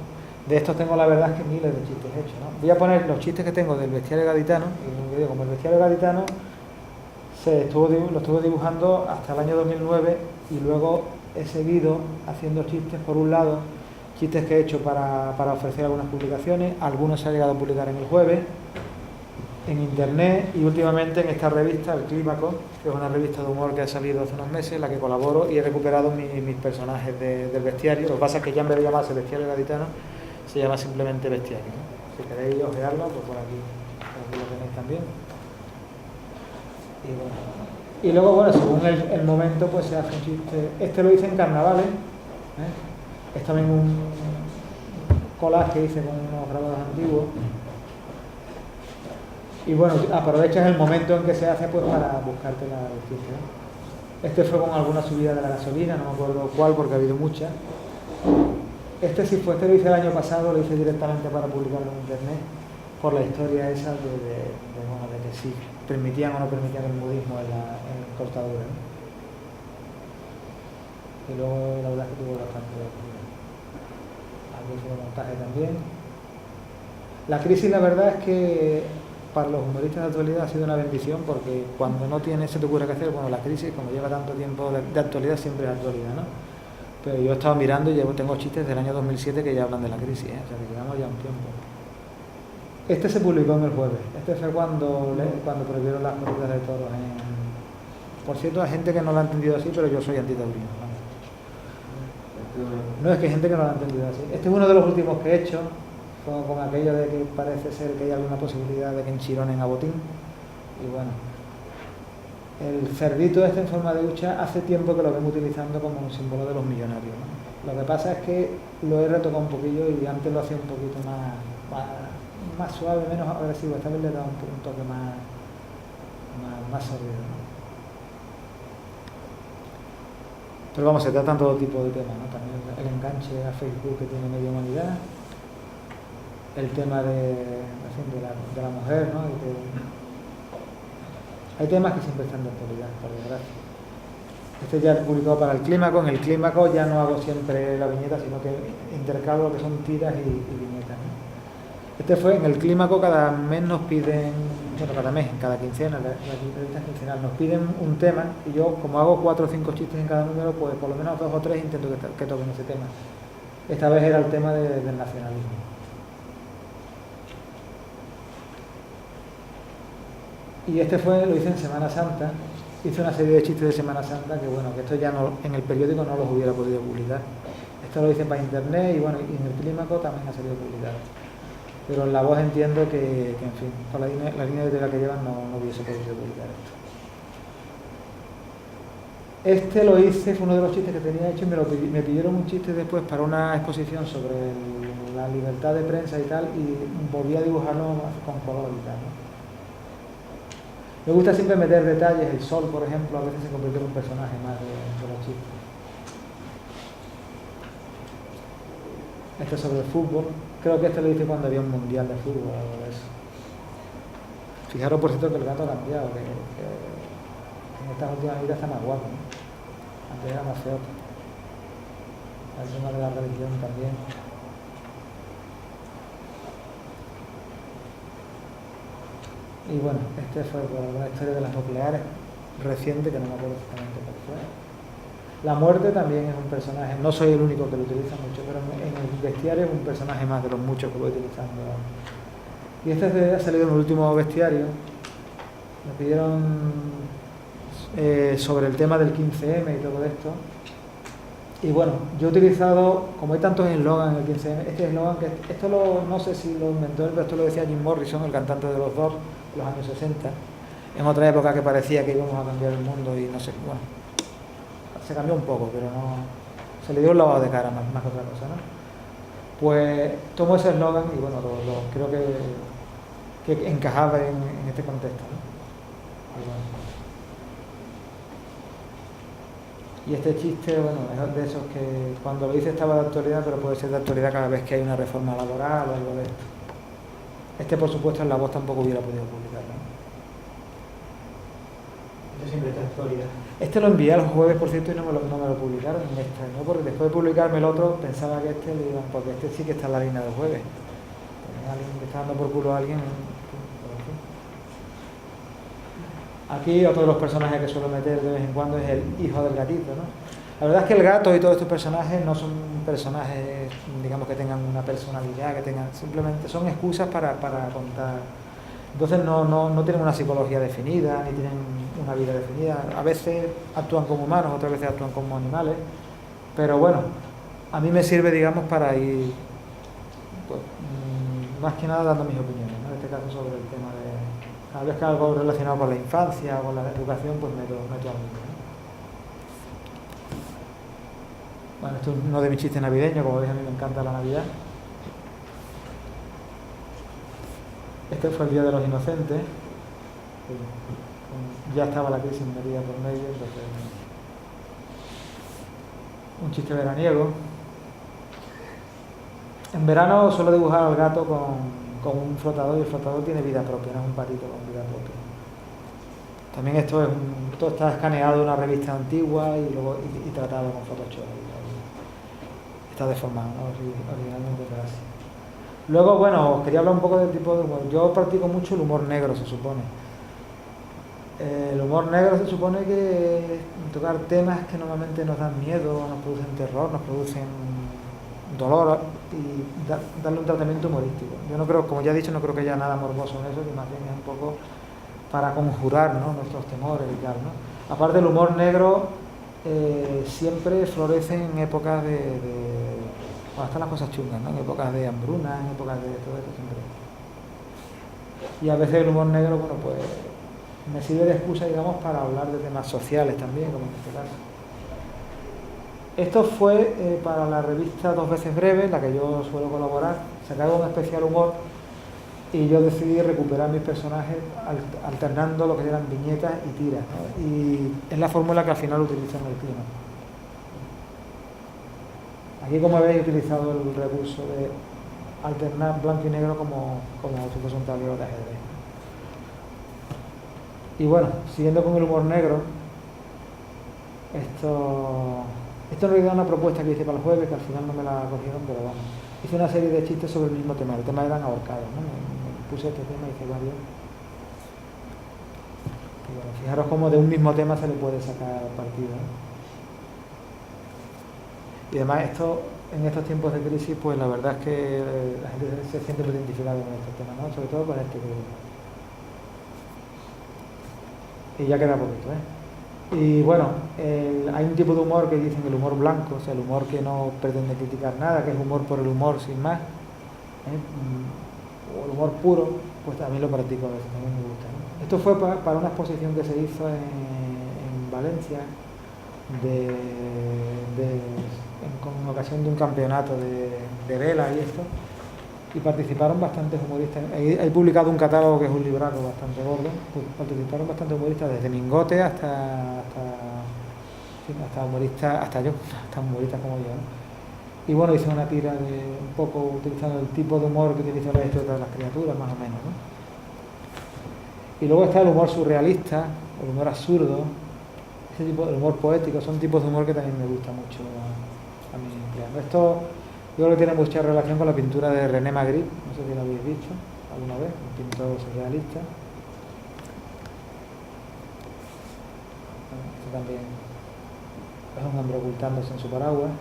De estos tengo, la verdad, es que miles de chistes hechos, ¿no? Voy a poner los chistes que tengo del Bestiario Gaditano, y como el Bestiario Gaditano lo estuve dibujando hasta el año 2009 y luego he seguido haciendo chistes, por un lado, chistes que he hecho para ofrecer algunas publicaciones, algunos se han llegado a publicar en El Jueves, en internet y últimamente en esta revista, El Clímaco, que es una revista de humor que ha salido hace unos meses, en la que colaboro y he recuperado mis personajes del bestiario. Lo que pasa es que ya en vez de llamarse Bestiario Gaditano, se llama simplemente Bestiario, ¿no? Si queréis ojearlo, pues por aquí lo tenéis también. Y luego, bueno, según el momento, pues se hace un chiste. Este lo hice en carnavales, ¿eh? Es también un collage que hice con unos grabados antiguos. Y bueno, aprovechas el momento en que se hace, pues, para buscarte la chiste, ¿no? Este fue con alguna subida de la gasolina, no me acuerdo cuál porque ha habido muchas. Este lo hice el año pasado, lo hice directamente para publicarlo en internet, por la historia esa de que si permitían o no permitían el nudismo en cortadura, ¿no? Y luego la verdad es que tuvo bastante actividad. Aquí fue un montaje también. La crisis, la verdad es que para los humoristas de actualidad ha sido una bendición, porque cuando no se te ocurre qué hacer, bueno, la crisis, como lleva tanto tiempo de actualidad, siempre es actualidad, ¿no? Pero yo he estado mirando y tengo chistes del año 2007 que ya hablan de la crisis, ¿eh? O sea, que llevamos ya un tiempo. Este se publicó en El Jueves. Este fue cuando prohibieron las corridas de toros. Por cierto, hay gente que no lo ha entendido así, pero yo soy antitaurino, ¿no? No, es que hay gente que no lo ha entendido así. Este es uno de los últimos que he hecho, con aquello de que parece ser que hay alguna posibilidad de que enchironen a Botín. Y bueno, el cerdito este en forma de hucha hace tiempo que lo vengo utilizando como un símbolo de los millonarios, ¿no? Lo que pasa es que lo he retocado un poquillo y antes lo hacía un poquito más suave, menos agresivo. Esta vez le he dado un toque más sólido, ¿no? Pero vamos, se tratan todo tipo de temas, ¿no? También el enganche a Facebook que tiene media humanidad, el tema de la mujer, ¿no? Hay temas que siempre están de actualidad, por desgracia. Este ya publicado para El Clímaco. En El Clímaco ya no hago siempre la viñeta, sino que intercalo lo que son tiras y viñetas, ¿no? Este fue en El Clímaco. Cada mes nos piden, cada quincena, la revista quincenal, nos piden un tema y yo, como hago 4 o 5 chistes en cada número, pues por lo menos 2 o 3 intento que toquen ese tema. Esta vez era el tema del nacionalismo. Y este lo hice en Semana Santa. Hice una serie de chistes de Semana Santa que, bueno, que esto ya no, en el periódico no los hubiera podido publicar. Esto lo hice para internet y bueno, y en el Clímaco también ha salido publicado. Pero en La Voz entiendo que en fin, con la línea editorial que llevan no hubiese podido publicar esto. Este lo hice, fue uno de los chistes que tenía hecho y me pidieron un chiste después para una exposición sobre la libertad de prensa y tal, y volví a dibujarlo con color y tal, ¿no? Me gusta siempre meter detalles, el sol, por ejemplo, a veces se convierte en un personaje más de los chistes. Este es sobre el fútbol, creo que este lo hice cuando había un mundial de fútbol o algo de eso. Fijaros, por cierto, que el gato ha cambiado, que en estas últimas vidas está más guapo, ¿no? Antes era más feo. El tema de la religión también. Y bueno, este fue por alguna historia de las nucleares reciente, que no me acuerdo exactamente cuál fue. La muerte también es un personaje, no soy el único que lo utiliza mucho, pero en el bestiario es un personaje más de los muchos que voy utilizando. Y este ha salido en el último bestiario. Me pidieron sobre el tema del 15M y todo esto. Y bueno, yo he utilizado, como hay tantos eslogans en el 15M, este eslogan que no sé si lo inventó él, pero esto lo decía Jim Morrison, el cantante de los Doors, en los años 60, en otra época que parecía que íbamos a cambiar el mundo y no sé, bueno, se cambió un poco, pero no, se le dio un lavado de cara más que otra cosa, ¿no? Pues tomo ese eslogan y bueno, creo que encajaba en este contexto, ¿no? Y este chiste, bueno, es de esos que cuando lo hice estaba de actualidad, pero puede ser de actualidad cada vez que hay una reforma laboral o algo de esto. Este, por supuesto, en La Voz tampoco hubiera podido publicarlo, ¿no? Este siempre está en actualidad. Este lo envié los jueves, por cierto, y no me lo publicaron en este, ¿no? Porque después de publicarme el otro, pensaba que este le iban, porque este sí que está en la línea de jueves. Alguien que está dando por culo a alguien. Aquí otro de los personajes que suelo meter de vez en cuando es el hijo del gatito, ¿no? La verdad es que el gato y todos estos personajes no son personajes, digamos, que tengan una personalidad, que tengan, simplemente son excusas para contar. Entonces no tienen una psicología definida, ni tienen una vida definida. A veces actúan como humanos, otras veces actúan como animales. Pero bueno, a mí me sirve, digamos, para ir, pues, más que nada dando mis opiniones, ¿no? En este caso sobre el tema de... Cada vez que algo relacionado con la infancia o con la educación, pues meto algo, ¿no? Bueno, esto es uno de mis chistes navideños, como veis a mí me encanta la Navidad. Este fue el Día de los Inocentes. Ya estaba la crisis metida por medio, entonces... Un chiste veraniego. En verano suelo dibujar al gato con un flotador, y el flotador tiene vida propia, no es un patito con vida propia. También esto está escaneado de una revista antigua y luego y tratado con Photoshop. Está deformado, ¿no? Originalmente era así. Luego, bueno, os quería hablar un poco del tipo de humor. Yo practico mucho el humor negro, se supone. El humor negro se supone que tocar temas que normalmente nos dan miedo, nos producen terror, nos producen dolor y darle un tratamiento humorístico. Yo no creo, como ya he dicho, no creo que haya nada morboso en eso, que más bien es un poco para conjurar, ¿no?, nuestros temores y tal, ¿no? Aparte, el humor negro siempre florece en épocas de cuando están las cosas chungas, ¿no? En épocas de hambruna, en épocas de todo esto siempre. Y a veces el humor negro, bueno, pues me sirve de excusa, digamos, para hablar de temas sociales también, como en este caso. Esto fue para la revista Dos Veces Breve, en la que yo suelo colaborar. Sacaba un especial humor y yo decidí recuperar mis personajes alternando lo que eran viñetas y tiras, ¿no? Y es la fórmula que al final utilizo en el clima. Aquí, como veis, he utilizado el recurso de alternar blanco y negro como si fuese un tablero de ajedrez. Y bueno, siguiendo con el humor negro, esto en realidad es una propuesta que hice para el jueves, que al final no me la cogieron, pero vamos. Hice una serie de chistes sobre el mismo tema. El tema eran ahorcados, ¿no? Me puse este tema y hice varios. Y bueno, fijaros cómo de un mismo tema se le puede sacar partido, ¿no? Y además esto, en estos tiempos de crisis, pues la verdad es que la gente se siente muy identificada con estos temas, ¿no? Sobre todo con este que... Y ya queda poquito, ¿eh? Y bueno, hay un tipo de humor que dicen el humor blanco, o sea, el humor que no pretende criticar nada, que es humor por el humor sin más, o el humor puro, pues también lo practico a veces, también me gusta, ¿no? Esto fue para una exposición que se hizo en Valencia, con ocasión de un campeonato de vela y esto, y participaron bastantes humoristas. He publicado un catálogo que es un libraco bastante gordo, pues participaron bastantes humoristas, desde Mingote hasta humoristas, hasta humoristas como yo, ¿no? Y bueno, hice una tira de un poco utilizando el tipo de humor que utiliza la historia de las criaturas, más o menos, ¿no? Y luego está el humor surrealista, el humor absurdo, ese tipo de humor poético, son tipos de humor que también me gusta mucho a mí emplear. Esto yo creo que tiene mucha relación con la pintura de René Magritte, no sé si lo habéis visto alguna vez, un pintor surrealista. Este también es un hombre ocultándose en su paraguas.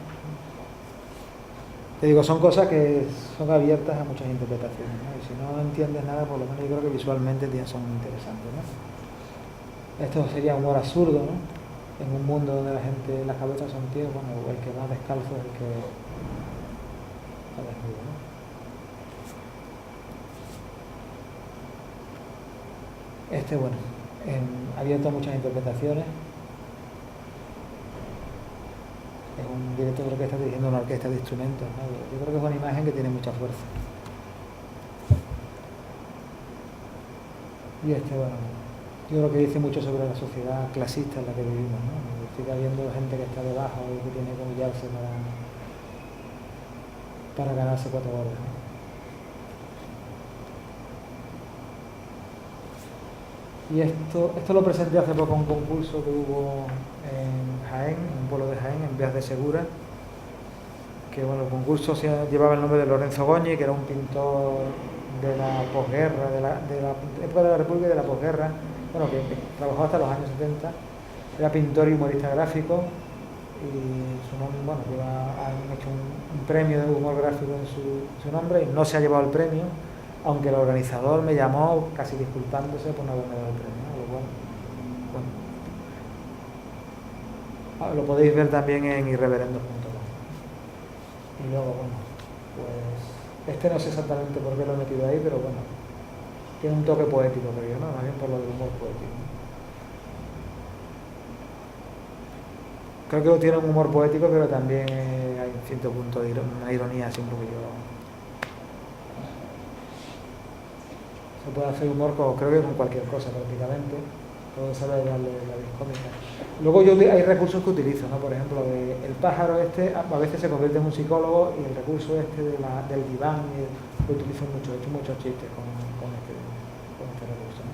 Te digo, son cosas que son abiertas a muchas interpretaciones, ¿no? Y si no entiendes nada, por lo menos yo creo que visualmente son interesantes, ¿no? Esto sería humor absurdo, ¿no? En un mundo donde la gente, las cabezas son pies, bueno, el que va descalzo es el que va desnudo, ¿no? Bueno, abierto a muchas interpretaciones. Es un director de orquesta dirigiendo una orquesta de instrumentos, ¿no? Yo creo que es una imagen que tiene mucha fuerza. Y bueno, yo creo que dice mucho sobre la sociedad clasista en la que vivimos, ¿no? Sigue habiendo gente que está debajo y que tiene que humillarse para ganarse 4 goles, ¿no? Y esto lo presenté hace poco en un concurso que hubo en Jaén, en un pueblo de Jaén, en Vías de Segura, que bueno, el concurso llevaba el nombre de Lorenzo Goñi, que era un pintor de la posguerra, de la época de la República y de la posguerra, bueno, que trabajó hasta los años 70, era pintor y humorista gráfico, y su nombre, bueno, han hecho un premio de humor gráfico en su nombre, y no se ha llevado el premio, aunque el organizador me llamó casi disculpándose por no haberme dado el premio, ¿no? Bueno, lo podéis ver también en irreverendos.com. Y luego, bueno, pues no sé exactamente por qué lo he metido ahí, pero bueno, tiene un toque poético, creo yo, ¿no? Más bien por lo del humor poético, ¿no? Creo que tiene un humor poético, pero también hay un cierto punto de una ironía así un poquillo. Se puede hacer humor creo que con cualquier cosa prácticamente, todo sabe darle la discómica. Luego hay recursos que utilizo, ¿no? Por ejemplo, el pájaro a veces se convierte en un psicólogo, y el recurso del diván lo utilizo mucho, he hecho muchos chistes con este recurso, ¿no?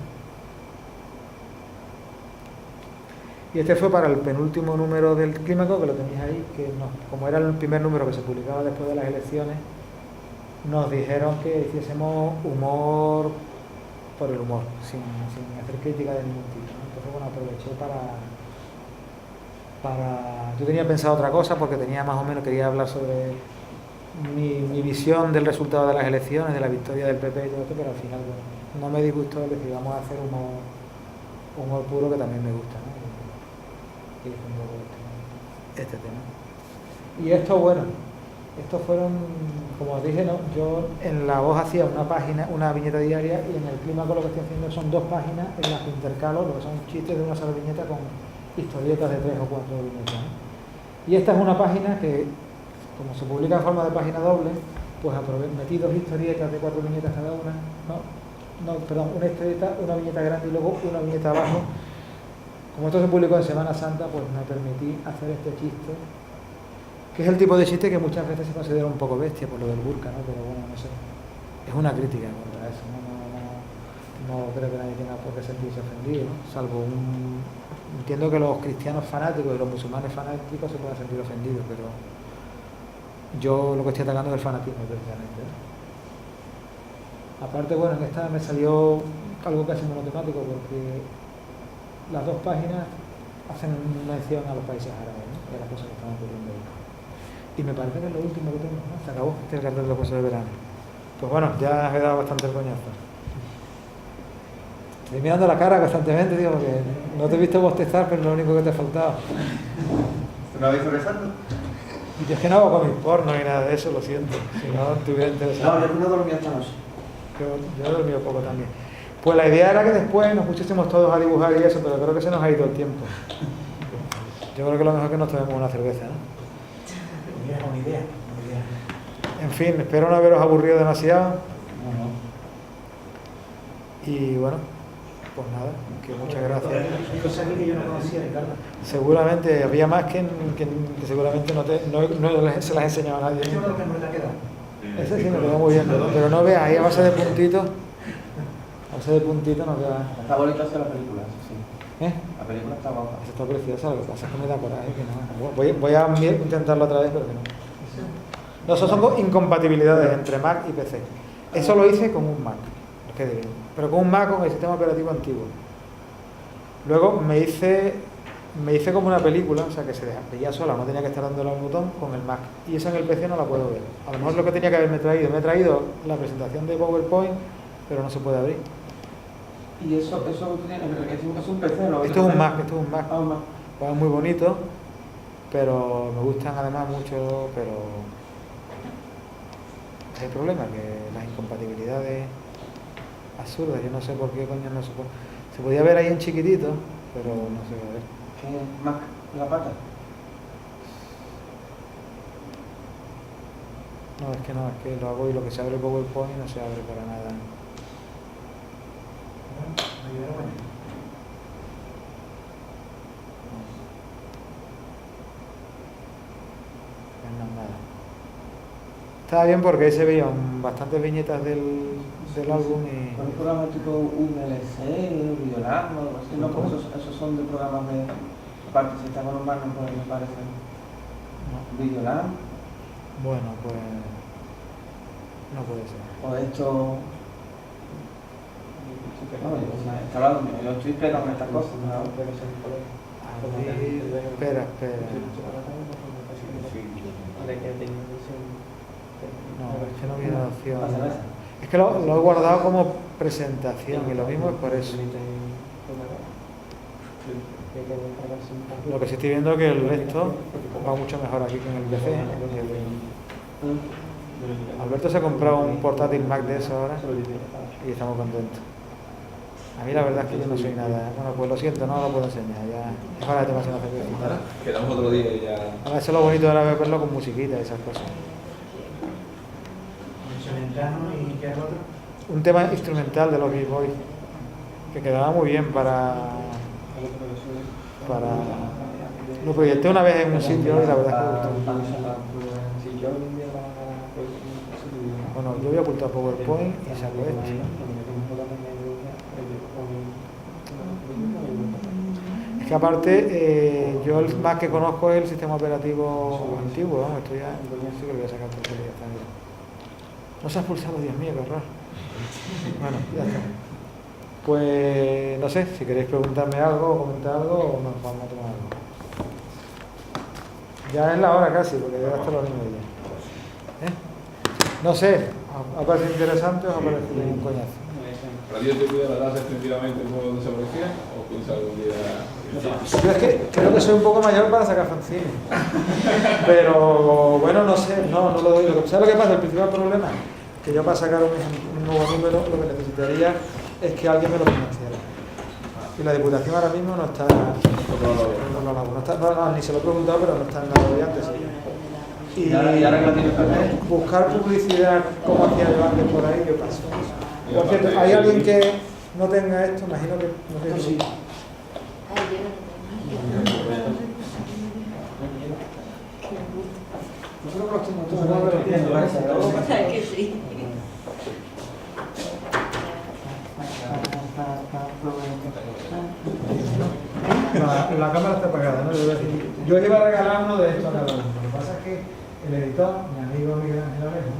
Y este fue para el penúltimo número del Clímaco, que lo tenéis ahí, que como era el primer número que se publicaba después de las elecciones, nos dijeron que hiciésemos humor por el humor, sin hacer crítica de ningún tipo, ¿no? Entonces, bueno, aproveché yo tenía pensado otra cosa, porque quería hablar sobre mi visión del resultado de las elecciones, de la victoria del PP y todo esto, pero al final, bueno, no me disgustó decir, vamos a hacer humor puro, que también me gusta, ¿no? Y es un poco este tema. Y esto, bueno, estos fueron, como os dije, ¿no? Yo en La Voz hacía una viñeta diaria, y en el Clímaco lo que estoy haciendo son 2 páginas en las que intercalo lo que son chistes de una sola viñeta con historietas de 3 o 4 viñetas, ¿no? Y esta es una página que, como se publica en forma de página doble, pues metí 2 historietas de 4 viñetas cada una, una historieta, una viñeta grande y luego una viñeta abajo. Como esto se publicó en Semana Santa, pues me permití hacer este chiste, que es el tipo de chiste que muchas veces se considera un poco bestia por lo del burka, ¿no? Pero bueno, no sé, es una crítica contra eso, ¿no? No creo que nadie tenga por qué sentirse ofendido, ¿no? Salvo entiendo que los cristianos fanáticos y los musulmanes fanáticos se puedan sentir ofendidos, pero yo lo que estoy atacando es el fanatismo, precisamente, ¿no? Aparte, bueno, en esta me salió algo casi monotemático, porque las 2 páginas hacen mención a los países árabes, ¿no? De las cosas que están ocurriendo ahí. Y me parece que es lo último que tengo, ¿no? Se acabó este cartel de los cursos de verano. Pues bueno, ya he dado bastante el coñazo. Estoy mirando la cara constantemente, digo, porque no te he visto bostezar, pero es lo único que te ha faltado. ¿No habéis rezando? Y yo es que no hago cómic porno ni nada de eso, lo siento. Si no te hubiera interesado. No, yo no dormí esta noche. Yo he dormido poco también. Pues la idea era que después nos pusiésemos todos a dibujar y eso, pero creo que se nos ha ido el tiempo. Yo creo que lo mejor es que nos tomemos una cerveza, ¿no? Una idea. En fin, espero no haberos aburrido demasiado. No. Y bueno, pues nada, que muchas gracias. Hay cosas aquí que yo no conocía, Ricardo. Seguramente había más que seguramente no se las he enseñado a nadie. Yo creo que no me la queda. Ese sí me quedó muy bien, pero no veas, ahí a base de puntitos. A base de puntitos no veas. Está bonita hacer la película, eso sí. ¿Eh? La película está guapa. Eso está preciosa, lo que pasa es que me da coraje, que no. Voy a intentarlo otra vez, pero que no. No, eso son incompatibilidades entre Mac y PC. Eso lo hice con un Mac, que diré, pero con un Mac con el sistema operativo antiguo. Luego me hice como una película, o sea que se veía sola, no tenía que estar dándole al botón con el Mac. Y eso en el PC no la puedo ver. A lo mejor es lo que tenía que haberme traído. Me he traído la presentación de PowerPoint, pero no se puede abrir. ¿Y eso es un PC, no? Esto es un Mac, Ah, un Mac. Pues es muy bonito, pero me gustan además mucho, pero es el problema, que las incompatibilidades absurdas, yo no sé por qué coño no se puede. Se podía ver ahí en chiquitito, pero no se ve. ¿Qué Mac? ¿La pata? No, es que lo hago y lo que se abre PowerPoint no se abre para nada. Pues no, nada. Estaba bien porque ahí se veían bastantes viñetas del álbum y... ¿Con un programa tipo VLC, Videoland o algo así? No, porque esos son de programas de... Aparte, si está con un Mac no puede, me parece. Videoland. Bueno, pues... no puede ser. O esto... Yo estoy pegando estas cosas, ¿no? Espera. No, es que no viene la opción. Es que lo he guardado como presentación y lo mismo es por eso. Lo que sí estoy viendo es que el resto va mucho mejor aquí que en el PC. Alberto se ha comprado un portátil Mac de eso ahora y estamos contentos. A mí la verdad es que yo no soy nada. Bueno, pues lo siento, no lo puedo enseñar. Ya es hora de tomarse una cervecita. Quedamos otro día y ya. Ahora eso es lo bonito ahora de verlo con musiquita y esas cosas. ¿Y qué es otro? Un tema instrumental de los Beach Boys que quedaba muy bien para lo proyecté una vez en un sitio y la verdad es que me gustó. Bueno, yo voy a ocultar PowerPoint y saco esto. Es que aparte yo el más que conozco es el sistema operativo antiguo, ¿no? Esto ya sí que lo voy a sacar porque ya está bien. No se ha expulsado, Dios mío, qué horror. Bueno, ya está. Pues no sé, si queréis preguntarme algo o comentar algo o nos vamos a tomar algo. Ya es la hora casi, porque ya hasta las 9:30. No sé, ¿ha parecido interesante o ha parecido un coñazo? ¿Para ti te cuida la edad definitivamente el juego desaparecía o piensas algún día? Yo es que creo que soy un poco mayor para sacar fanzines. Pero bueno, no sé, no lo doy. ¿Sabes lo que pasa? El principal problema que yo para sacar un nuevo número lo que necesitaría es que alguien me lo financiara. Y la Diputación ahora mismo no está... ni se lo he preguntado, pero no está en nada de antes. Y buscar publicidad como hacía yo antes por ahí, yo paso. Por cierto, ¿hay alguien que no tenga esto? Imagino que no sé si... Que sí. La cámara está apagada, ¿no? Yo iba a regalar uno de estos a cada uno. Lo que pasa es que el editor, mi amigo Miguel Ángel Arejo,